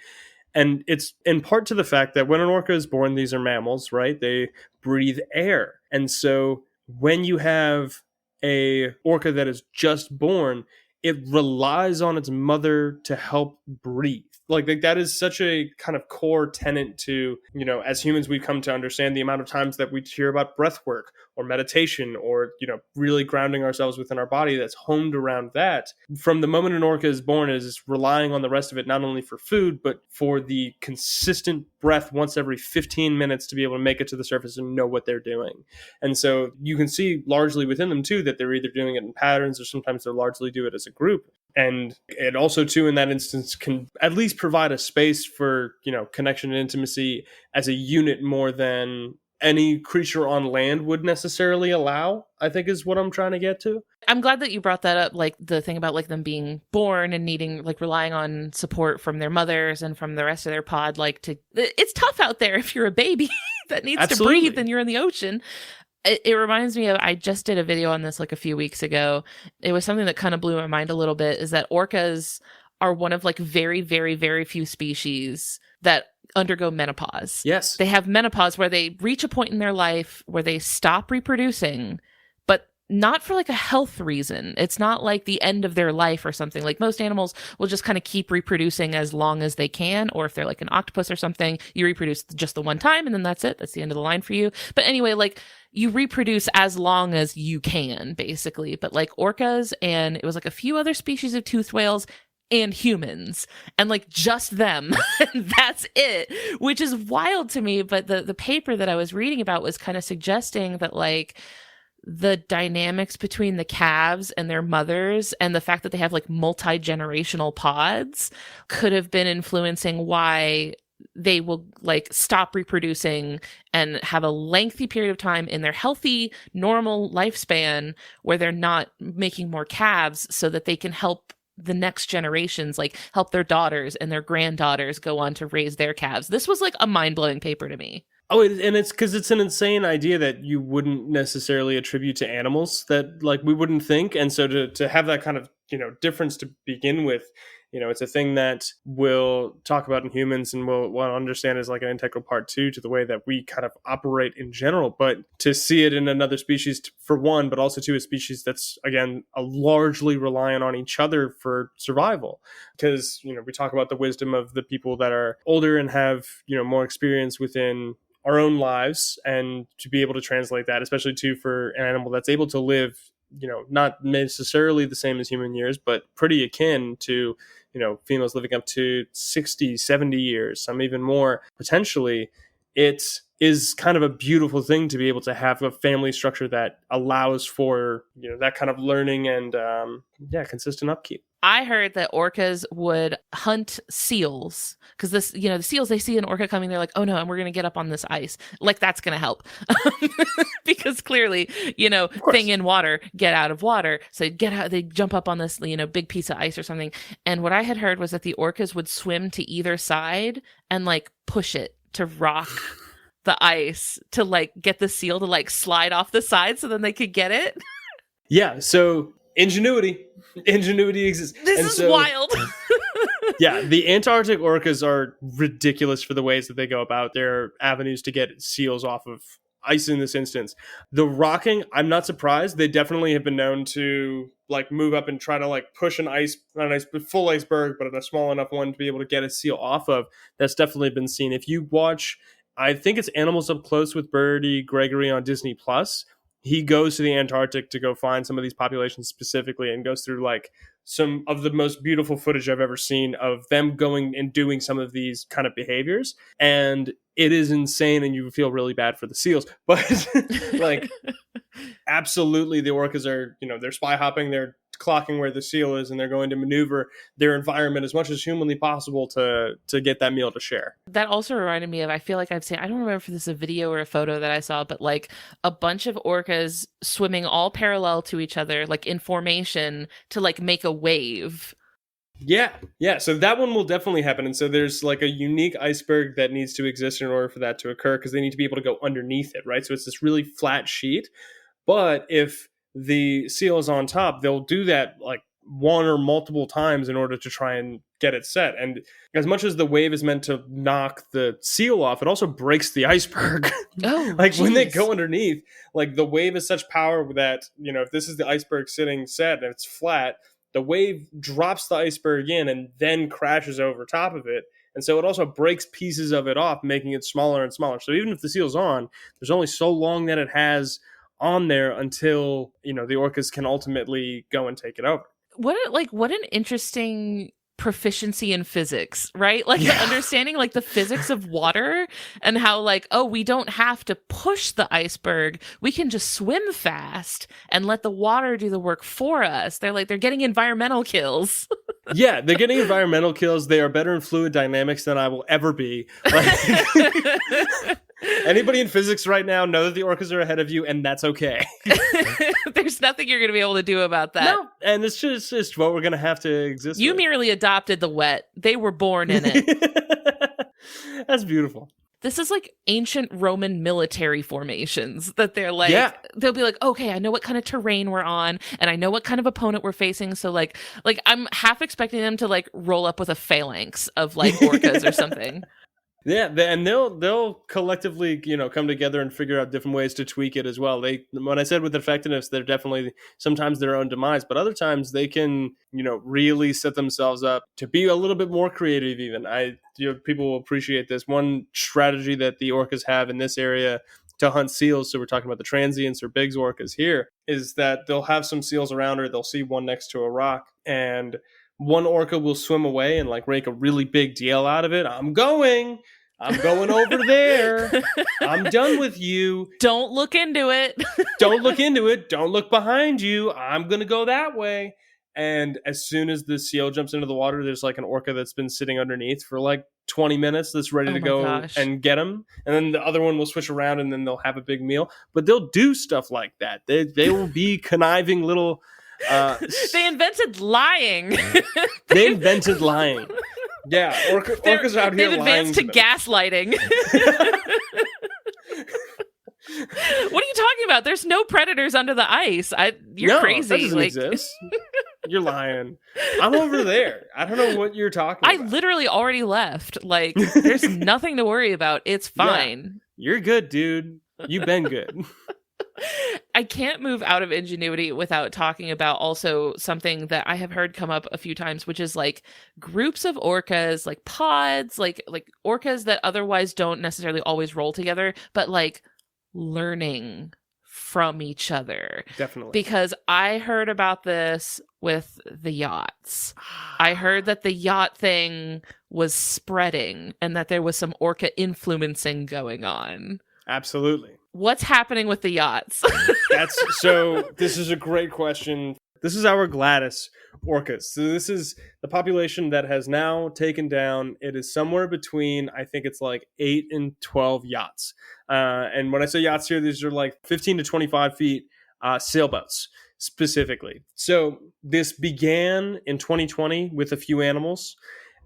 And it's in part to the fact that when an orca is born, these are mammals, right? They breathe air. And so when you have a orca that is just born, it relies on its mother to help breathe. That is such a kind of core tenet to, as humans, we've come to understand the amount of times that we hear about breath work or meditation or, really grounding ourselves within our body that's honed around that. From the moment an orca is born, is relying on the rest of it, not only for food, but for the consistent breath once every 15 minutes to be able to make it to the surface and know what they're doing. And so you can see largely within them too, that they're either doing it in patterns or sometimes they'll largely do it as a group. And it also too, in that instance, can at least provide a space for, connection and intimacy as a unit more than any creature on land would necessarily allow, I think is what I'm trying to get to. I'm glad that you brought that up, like the thing about like them being born and needing, like relying on support from their mothers and from the rest of their pod. Like it's tough out there if you're a baby that needs Absolutely. to breathe and you're in the ocean. It reminds me of, I just did a video on this like a few weeks ago. It was something that kind of blew my mind a little bit, is that orcas are one of like very, very, very few species that undergo menopause. Yes. They have menopause where they reach a point in their life where they stop reproducing, but not for like a health reason. It's not like the end of their life or something. Like most animals will just kind of keep reproducing as long as they can. Or if they're like an octopus or something, you reproduce just the one time and then that's it. That's the end of the line for you. But anyway, like you reproduce as long as you can, basically. But like orcas, and it was like a few other species of toothed whales and humans, and like just them. And that's it, which is wild to me. But the paper that I was reading about was kind of suggesting that like the dynamics between the calves and their mothers and the fact that they have like multi-generational pods could have been influencing why they will like stop reproducing and have a lengthy period of time in their healthy, normal lifespan where they're not making more calves so that they can help the next generations, like help their daughters and their granddaughters go on to raise their calves. This was like a mind-blowing paper to me. Oh, and it's because it's an insane idea that you wouldn't necessarily attribute to animals, that like we wouldn't think. And so to have that kind of, difference to begin with, it's a thing that we'll talk about in humans and we'll understand as like an integral part too to the way that we kind of operate in general. But to see it in another species, for one, but also to a species that's, again, largely reliant on each other for survival. Because, we talk about the wisdom of the people that are older and have, more experience within our own lives, and to be able to translate that, especially too for an animal that's able to live, not necessarily the same as human years, but pretty akin to, females living up to 60, 70 years, some even more potentially. It is kind of a beautiful thing to be able to have a family structure that allows for, that kind of learning and, consistent upkeep. I heard that orcas would hunt seals because this, the seals, they see an orca coming, they're like, oh no, and we're going to get up on this ice. Like that's going to help because clearly, thing in water, get out of water. So they jump up on this, big piece of ice or something. And what I had heard was that the orcas would swim to either side and like push it to rock the ice to like get the seal to like slide off the side so then they could get it. Yeah. So ingenuity exists. This is wild. Yeah, the Antarctic orcas are ridiculous for the ways that they go about their avenues to get seals off of ice in this instance. The rocking, I'm not surprised. They definitely have been known to like move up and try to like push not a full iceberg, but a small enough one to be able to get a seal off of. That's definitely been seen. If you watch, I think it's Animals Up Close with Birdie Gregory on Disney Plus. He goes to the Antarctic to go find some of these populations specifically and goes through like some of the most beautiful footage I've ever seen of them going and doing some of these kind of behaviors. And it is insane and you feel really bad for the seals. But like absolutely the orcas are, they're spy hopping, they're clocking where the seal is, and they're going to maneuver their environment as much as humanly possible to get that meal to share. That also reminded me of, I feel like I've seen, I don't remember if this is a video or a photo that I saw, but like a bunch of orcas swimming all parallel to each other, like in formation to like make a wave. Yeah. So that one will definitely happen. And so there's like a unique iceberg that needs to exist in order for that to occur, because they need to be able to go underneath it, right? So it's this really flat sheet. But if the seal is on top, they'll do that like one or multiple times in order to try and get it set. And as much as the wave is meant to knock the seal off, it also breaks the iceberg. Oh, like geez. When they go underneath, like the wave is such power that, if this is the iceberg sitting set and it's flat, the wave drops the iceberg in and then crashes over top of it. And so it also breaks pieces of it off, making it smaller and smaller. So even if the seal's on, there's only so long that it has on there until, the orcas can ultimately go and take it over. What an interesting proficiency in physics, right? Like the understanding like the physics of water and how like, oh, we don't have to push the iceberg. We can just swim fast and let the water do the work for us. They're getting environmental kills. Yeah, they're getting environmental kills. They are better in fluid dynamics than I will ever be. Like, anybody in physics right now know that the orcas are ahead of you, and that's okay. There's nothing you're going to be able to do about that. No, and it's just what we're going to have to exist You with. merely adopted the wet. They were born in it. That's beautiful. This is like ancient Roman military formations that they're like, they'll be like, okay, I know what kind of terrain we're on and I know what kind of opponent we're facing. So like I'm half expecting them to like roll up with a phalanx of like orcas or something. Yeah, and they'll collectively, come together and figure out different ways to tweak it as well. When I said with effectiveness, they're definitely sometimes their own demise, but other times they can, really set themselves up to be a little bit more creative. Even people will appreciate this. One strategy that the orcas have in this area to hunt seals, so we're talking about the transients or Biggs orcas here, is that they'll have some seals around, or they'll see one next to a rock, and one orca will swim away and like make a really big deal out of it. I'm going over there. I'm done with you. Don't look into it. Don't look into it. Don't look behind you. I'm going to go that way. And as soon as the seal jumps into the water, there's like an orca that's been sitting underneath for like 20 minutes that's ready to go and get him. And then the other one will switch around and then they'll have a big meal. But they'll do stuff like that. They will be conniving little... they invented lying. They invented lying. Yeah, orcas are out here lying. They've advanced to gaslighting. What are you talking about? There's no predators under the ice. You're crazy. That doesn't exist. You're lying. I'm over there. I don't know what you're talking about. I literally already left. Like, there's nothing to worry about. It's fine. Yeah, you're good, dude. You've been good. I can't move out of ingenuity without talking about also something that I have heard come up a few times, which is like groups of orcas, like pods, like orcas that otherwise don't necessarily always roll together, but like learning from each other. Definitely. Because I heard about this with the yachts. I heard that the yacht thing was spreading and that there was some orca influencing going on. Absolutely. What's happening with the yachts? This is a great question. This is our Gladys orcas. So this is the population that has now taken down. It is somewhere between, I think it's like 8 and 12 yachts. And when I say yachts here, these are like 15 to 25 feet sailboats specifically. So this began in 2020 with a few animals.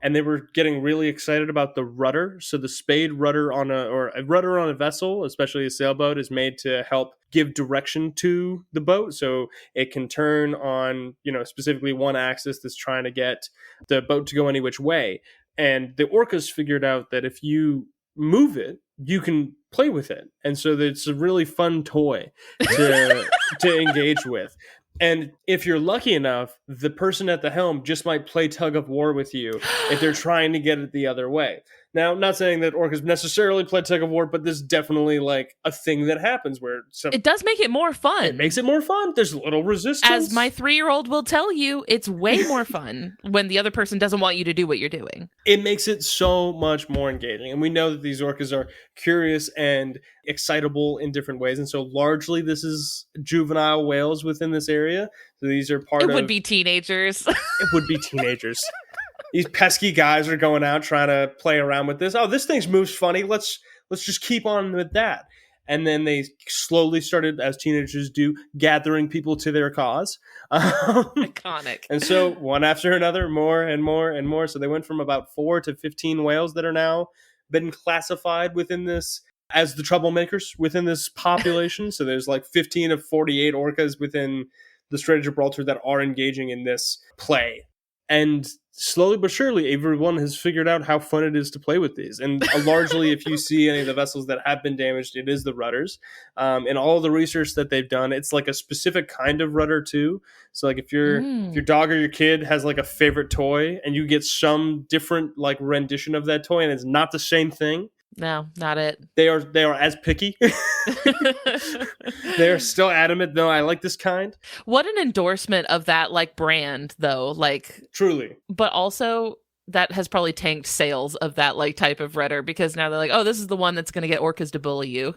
And they were getting really excited about the rudder. So the spade rudder on a vessel, especially a sailboat, is made to help give direction to the boat. So it can turn on, specifically one axis that's trying to get the boat to go any which way. And the orcas figured out that if you move it, you can play with it. And so it's a really fun toy to engage with. And if you're lucky enough, the person at the helm just might play tug of war with you if they're trying to get it the other way. Now, I'm not saying that orcas necessarily play tug of war, but this is definitely like a thing that happens where it does make it more fun. It makes it more fun. There's a little resistance. As my 3-year-old will tell you, it's way more fun when the other person doesn't want you to do what you're doing. It makes it so much more engaging. And we know that these orcas are curious and excitable in different ways. And so largely this is juvenile whales within this area. So these are It would be teenagers. It would be teenagers. These pesky guys are going out trying to play around with this. Oh, this thing moves funny. Let's just keep on with that. And then they slowly started, as teenagers do, gathering people to their cause. Iconic. And so one after another, more and more and more. So they went from about 4 to 15 whales that are now been classified within this as the troublemakers within this population. So there's like 15 of 48 orcas within the Strait of Gibraltar that are engaging in this play. And slowly but surely, everyone has figured out how fun it is to play with these. And largely, if you see any of the vessels that have been damaged, it is the rudders. And all the research that they've done, it's like a specific kind of rudder too. So like if your dog or your kid has like a favorite toy and you get some different like rendition of that toy and it's not the same thing. No, not it. They are as picky. They're still adamant, no, I like this kind. What an endorsement of that like brand though, like truly. But also that has probably tanked sales of that like type of rudder because now they're like, oh, this is the one that's going to get orcas to bully you.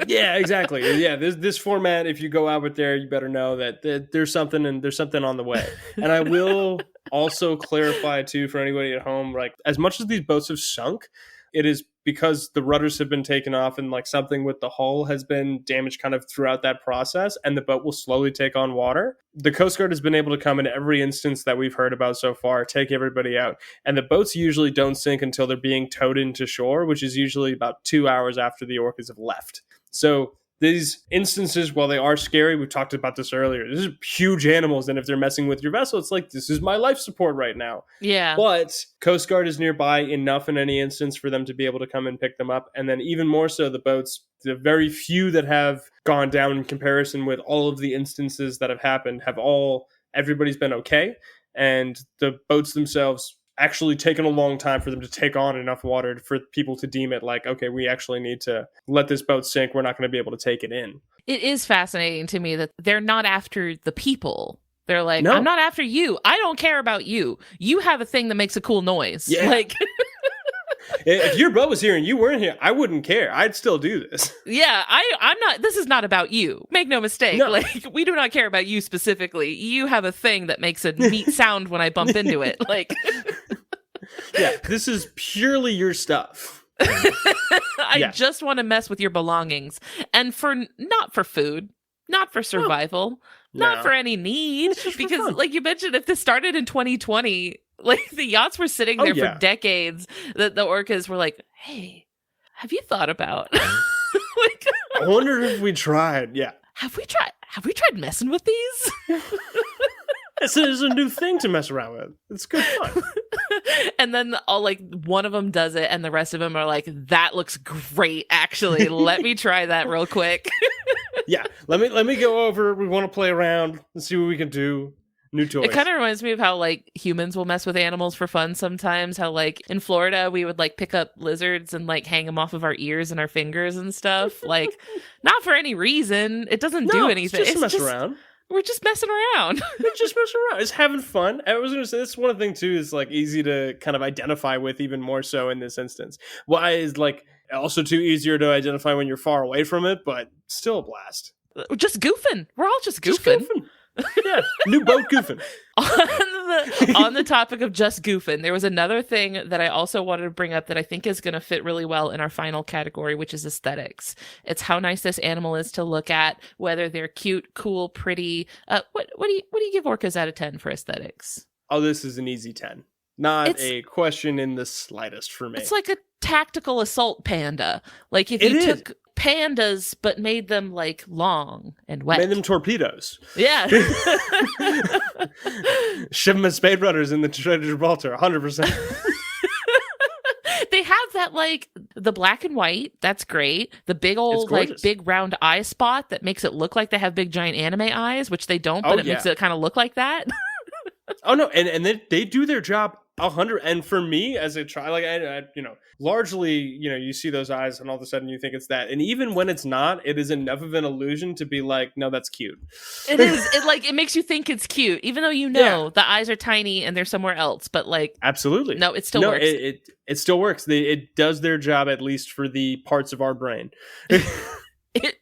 Yeah, exactly. Yeah, this format, if you go out with there, you better know that there's something on the way. And I will also clarify too for anybody at home, like as much as these boats have sunk, it is because the rudders have been taken off and like something with the hull has been damaged kind of throughout that process, and the boat will slowly take on water. The Coast Guard has been able to come in every instance that we've heard about so far, take everybody out, and the boats usually don't sink until they're being towed into shore, which is usually about 2 hours after the orcas have left. So these instances, while they are scary, we've talked about this earlier, this is huge animals, and if they're messing with your vessel, it's like, this is my life support right now. Yeah. But Coast Guard is nearby enough in any instance for them to be able to come and pick them up. And then even more so, the boats, the very few that have gone down in comparison with all of the instances that have happened, everybody's been okay. And the boats themselves actually taken a long time for them to take on enough water for people to deem it like, okay, we actually need to let this boat sink. We're not going to be able to take it in. It is fascinating to me that they're not after the people. They're like, No. I'm not after you. I don't care about you. You have a thing that makes a cool noise. Yeah. Like, If your boat was here and you weren't here, I wouldn't care. I'd still do this. yeah, I'm not, this is not about you. Make no mistake. No. Like, we do not care about you specifically. You have a thing that makes a neat sound when I bump into it. Like, Yeah, this is purely your stuff. I just want to mess with your belongings. And not for food, not for survival, not No. for any need. just for Because, fun. like you mentioned, if this started in 2020, like the yachts were sitting there for decades, that the orcas were like, hey, have you thought about? Like, I wonder if we tried. Yeah. have we tried messing with these? It's a new thing to mess around with. It's good fun. And then one of them does it and the rest of them are like, that looks great, actually. Let me try that real quick. Yeah. Let me go over. We want to play around and see what we can do. New toys. It kind of reminds me of how like humans will mess with animals for fun sometimes. How like in Florida we would like pick up lizards and like hang them off of our ears and our fingers and stuff. Like not for any reason. It doesn't do anything. It's just mess around. We're just messing around. We're just messing around. It's having fun. I was going to say, that's one thing too, is like easy to kind of identify with even more so in this instance. Why is like also too easier to identify when you're far away from it, but still a blast. We're just goofing. We're all just goofing. Yeah, new boat goofing. On the topic of just goofing, there was another thing that I also wanted to bring up that I think is going to fit really well in our final category, which is aesthetics. It's how nice this animal is to look at, whether they're cute, cool, pretty. What do you give orcas out of 10 for aesthetics? Oh, this is an easy 10. Not a question in the slightest for me. It's like a tactical assault panda. Like if you took pandas but made them like long and wet. Made them torpedoes. Yeah. Ship them as spade rudders in the Strait of Gibraltar, 100%. They have that like the black and white. That's great. The big old like big round eye spot that makes it look like they have big giant anime eyes, which they don't, but makes it kind of look like that. Oh no, and they do their job 100. And for me, as a child, like I largely, you see those eyes, and all of a sudden you think it's that. And even when it's not, it is enough of an illusion to be like, no, that's cute. It is. It makes you think it's cute, even though the eyes are tiny and they're somewhere else. But like, absolutely, no, it still works. It still works. It does their job, at least for the parts of our brain.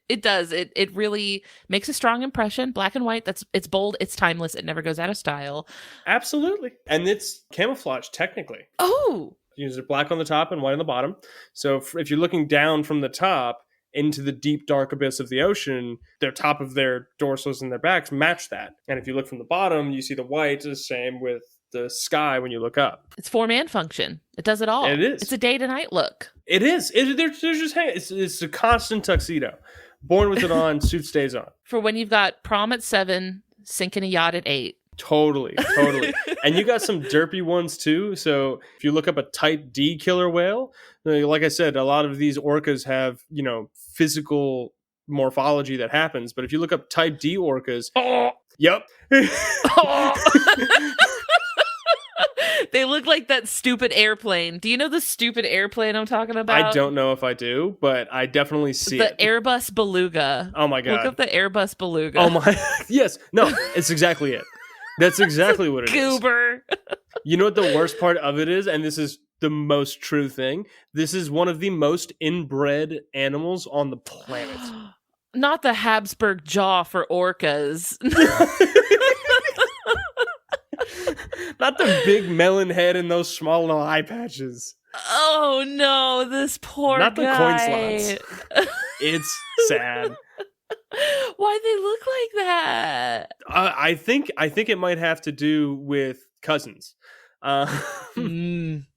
It does. It really makes a strong impression. Black and white. It's bold. It's timeless. It never goes out of style. Absolutely. And it's camouflage technically. Oh, Uses black on the top and white on the bottom. So if you're looking down from the top into the deep dark abyss of the ocean, the top of their dorsals and their backs match that. And if you look from the bottom, you see the white is the same with the sky when you look up. It's form and function. It does it all. It is. It's a day to night look. It is. They're just hanging. It's a constant tuxedo. Born with it on, suit stays on. For when you've got prom at 7, sinking a yacht at 8. Totally. And you got some derpy ones too. So if you look up a type D killer whale, like I said, a lot of these orcas have, physical morphology that happens. But if you look up type D orcas, yep. They look like that stupid airplane. Do you know the stupid airplane I'm talking about? I don't know if I do, but I definitely see it. it. The Airbus Beluga. Oh my God. Look up the Airbus Beluga. Oh my. Yes. No, it's exactly it. That's exactly what it is. Goober. You know what the worst part of it is? And this is the most true thing. This is one of the most inbred animals on the planet. Not the Habsburg jaw for orcas. Not the big melon head and those small little eye patches. Oh no, this poor Not the guy. coin slots. It's sad. Why'd they look like that? I think it might have to do with cousins.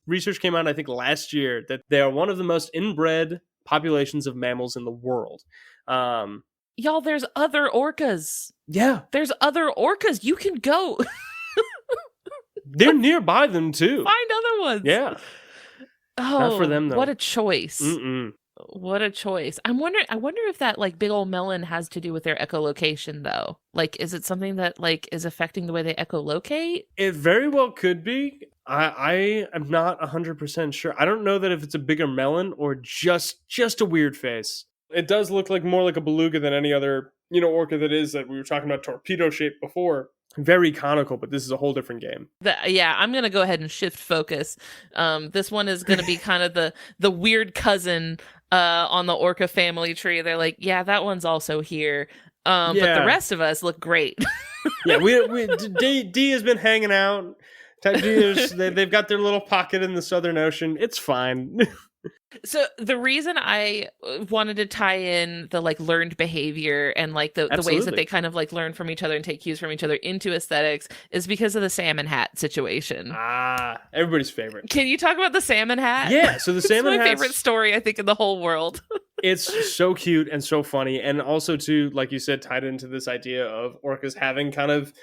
Research came out, I think, last year that they are one of the most inbred populations of mammals in the world. Y'all, there's other orcas. Yeah. There's other orcas. You can go They're nearby them, too. find other ones. Yeah. Oh, Not for them, though. What a choice. Mm-mm. What a choice. I wonder if that like big old melon has to do with their echolocation though. Like, is it something that like is affecting the way they echolocate? It very well could be. I am not 100% sure. I don't know that if it's a bigger melon or just a weird face. It does look like more like a beluga than any other, orca that we were talking about torpedo shape before. Very conical, but this is a whole different game. Yeah, I'm gonna go ahead and shift focus. This one is gonna be kind of the weird cousin on the orca family tree. They're like, yeah, that one's also here. But the rest of us look great. Yeah, D has been hanging out. They've got their little pocket in the Southern Ocean. It's fine. So the reason I wanted to tie in the like learned behavior and like the ways that they kind of like learn from each other and take cues from each other into aesthetics is because of the salmon hat situation. Everybody's favorite. Can you talk about the salmon hat? Yeah, so the salmon hat. It's my favorite story, I think, in the whole world. It's so cute and so funny. And also, too, like you said, tied into this idea of orcas having kind of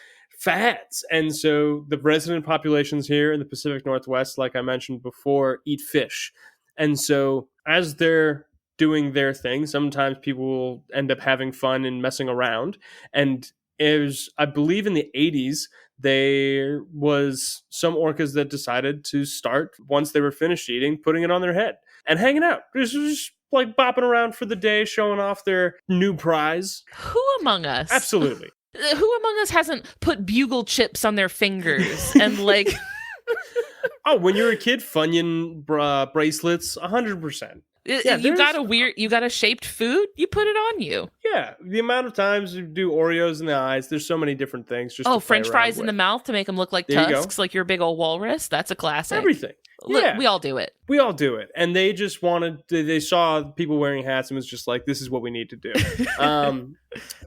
fads. And so the resident populations here in the Pacific Northwest, like I mentioned before, eat fish. And so as they're doing their thing, sometimes people will end up having fun and messing around. And I believe in the 80s, there was some orcas that decided to start, once they were finished eating, putting it on their head and hanging out. Just like bopping around for the day, showing off their new prize. Who among us? Absolutely. Who among us hasn't put bugle chips on their fingers and like... Oh, when you're a kid, Funyun bracelets, 100%. Yeah, you got a shaped food, you put it on you. Yeah, the amount of times you do Oreos in the eyes, there's so many different things. French fries in the mouth to make them look like tusks, like you're a big old walrus. That's a classic. Everything. Look, we all do it. We all do it. And they just they saw people wearing hats and was just like, this is what we need to do.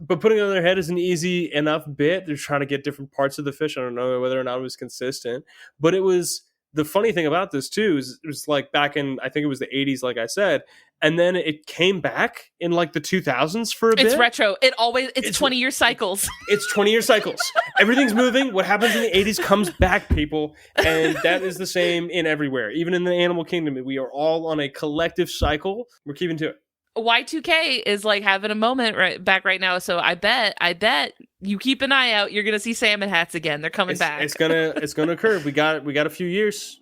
But putting it on their head is an easy enough bit. They're trying to get different parts of the fish. I don't know whether or not it was consistent, but it was... The funny thing about this, too, is it was like back in, I think it was the 80s, like I said, and then it came back in like the 2000s for a bit. It's retro. It's 20-year cycles. It's 20-year cycles. Everything's moving. What happens in the 80s comes back, people. And that is the same in everywhere. Even in the animal kingdom, we are all on a collective cycle. We're keeping to it. Y2K is like having a moment right now, so I bet you keep an eye out. You're gonna see salmon hats again. They're coming back. It's gonna occur. We got a few years.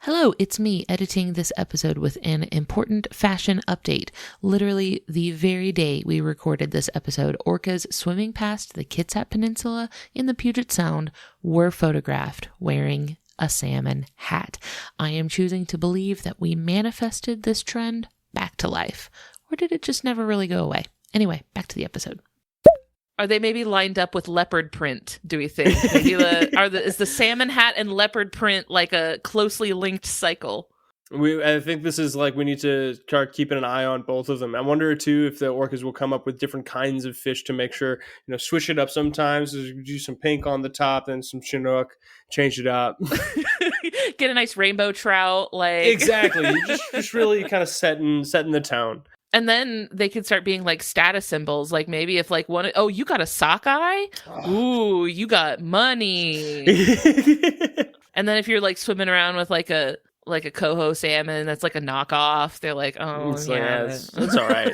Hello, it's me editing this episode with an important fashion update. Literally the very day we recorded this episode, orcas swimming past the Kitsap Peninsula in the Puget Sound were photographed wearing a salmon hat. I am choosing to believe that we manifested this trend back to life. Or did it just never really go away? Anyway, back to the episode. Are they maybe lined up with leopard print, do we think? Maybe is the salmon hat and leopard print like a closely linked cycle? I think this is like we need to start keeping an eye on both of them. I wonder too if the orcas will come up with different kinds of fish to make sure, switch it up sometimes. Do some pink on the top, then some Chinook, change it up. Get a nice rainbow trout, like exactly. just really kind of setting the tone. And then they could start being like status symbols. Like maybe if like you got a sockeye? Ooh, you got money. And then if you're like swimming around with like a coho salmon that's like a knockoff, they're like, oh, it's all right.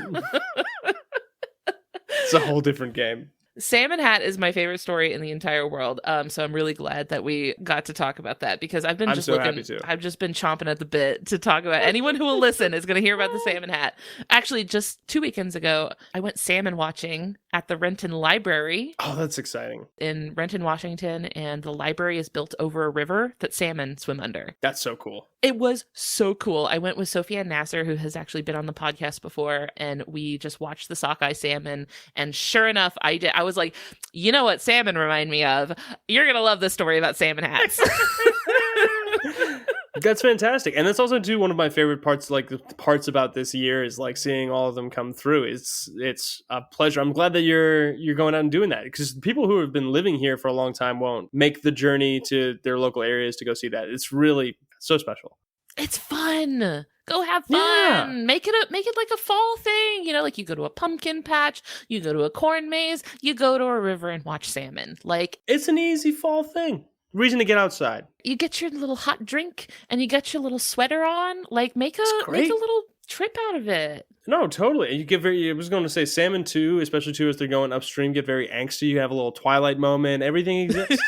It's a whole different game. Salmon hat is my favorite story in the entire world. So I'm really glad that we got to talk about that because I've been I've just been chomping at the bit to talk about. Anyone who will listen is going to hear about the salmon hat. Actually, just 2 weekends ago, I went salmon watching at the Renton Library. Oh, that's exciting. In Renton, Washington, and the library is built over a river that salmon swim under. That's so cool. It was so cool. I went with Sophia Nasser, who has actually been on the podcast before, and we just watched the sockeye salmon. And sure enough, I was like, you know what salmon remind me of? You're going to love this story about salmon hats. That's fantastic. And that's also too one of my favorite parts, like the parts about this year is like seeing all of them come through. It's a pleasure. I'm glad that you're going out and doing that, because people who have been living here for a long time won't make the journey to their local areas to go see that. It's really so special. It's fun. Go have fun. Yeah. Make it like a fall thing. You know, like you go to a pumpkin patch, you go to a corn maze, you go to a river and watch salmon. Like, It's an easy fall thing. Reason to get outside. you get your little hot drink and you get your little sweater on. Like, make a little trip out of it. No, totally. You get I was going to say salmon too, especially too as they're going upstream, get very angsty. You have a little twilight moment. Everything exists.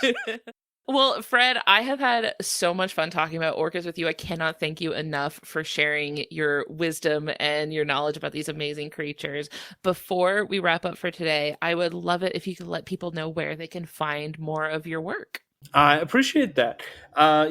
Well, Fred, I have had so much fun talking about orcas with you. I cannot thank you enough for sharing your wisdom and your knowledge about these amazing creatures. Before we wrap up for today, I would love it if you could let people know where they can find more of your work. I appreciate that.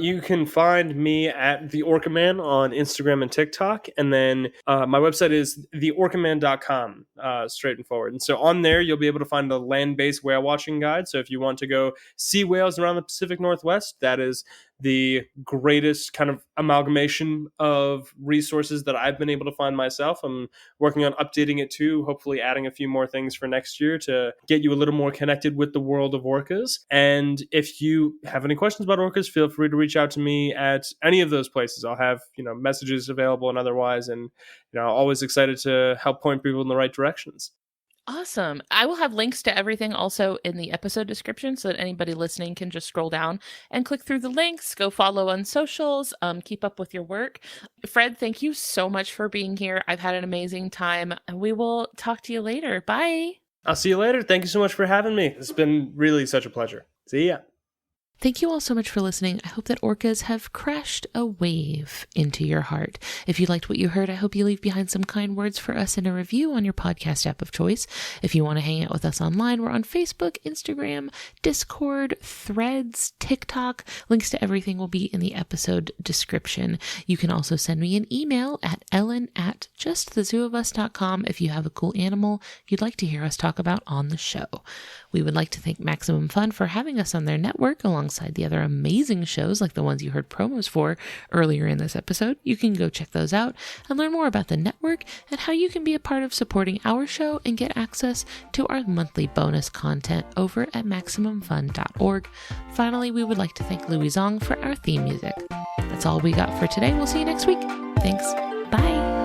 You can find me at the Orca Man on Instagram and TikTok. And then my website is theorcaman.com, straight and forward. And so on there, you'll be able to find a land-based whale watching guide. So if you want to go see whales around the Pacific Northwest, that is the greatest kind of amalgamation of resources that I've been able to find myself. I'm working on updating it too, hopefully adding a few more things for next year to get you a little more connected with the world of orcas. And if you have any questions about orcas, feel free to reach out to me at any of those places. I'll have, messages available and otherwise, and, always excited to help point people in the right directions. Awesome. I will have links to everything also in the episode description so that anybody listening can just scroll down and click through the links, go follow on socials, keep up with your work. Fred, thank you so much for being here. I've had an amazing time, and we will talk to you later. Bye. I'll see you later. Thank you so much for having me. It's been really such a pleasure. See ya. Thank you all so much for listening. I hope that orcas have crashed a wave into your heart. If you liked what you heard, I hope you leave behind some kind words for us in a review on your podcast app of choice. If you want to hang out with us online, we're on Facebook, Instagram, Discord, Threads, TikTok. Links to everything will be in the episode description. You can also send me an email at ellen@justthezooofus.com if you have a cool animal you'd like to hear us talk about on the show. We would like to thank Maximum Fun for having us on their network alongside the other amazing shows like the ones you heard promos for earlier in this episode. You can go check those out and learn more about the network and how you can be a part of supporting our show and get access to our monthly bonus content over at MaximumFun.org. Finally, we would like to thank Louis Zong for our theme music. That's all we got for today. We'll see you next week. Thanks. Bye.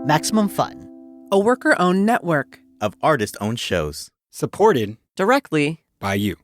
Maximum Fun, A worker-owned network. of artist-owned shows. Supported Directly by you.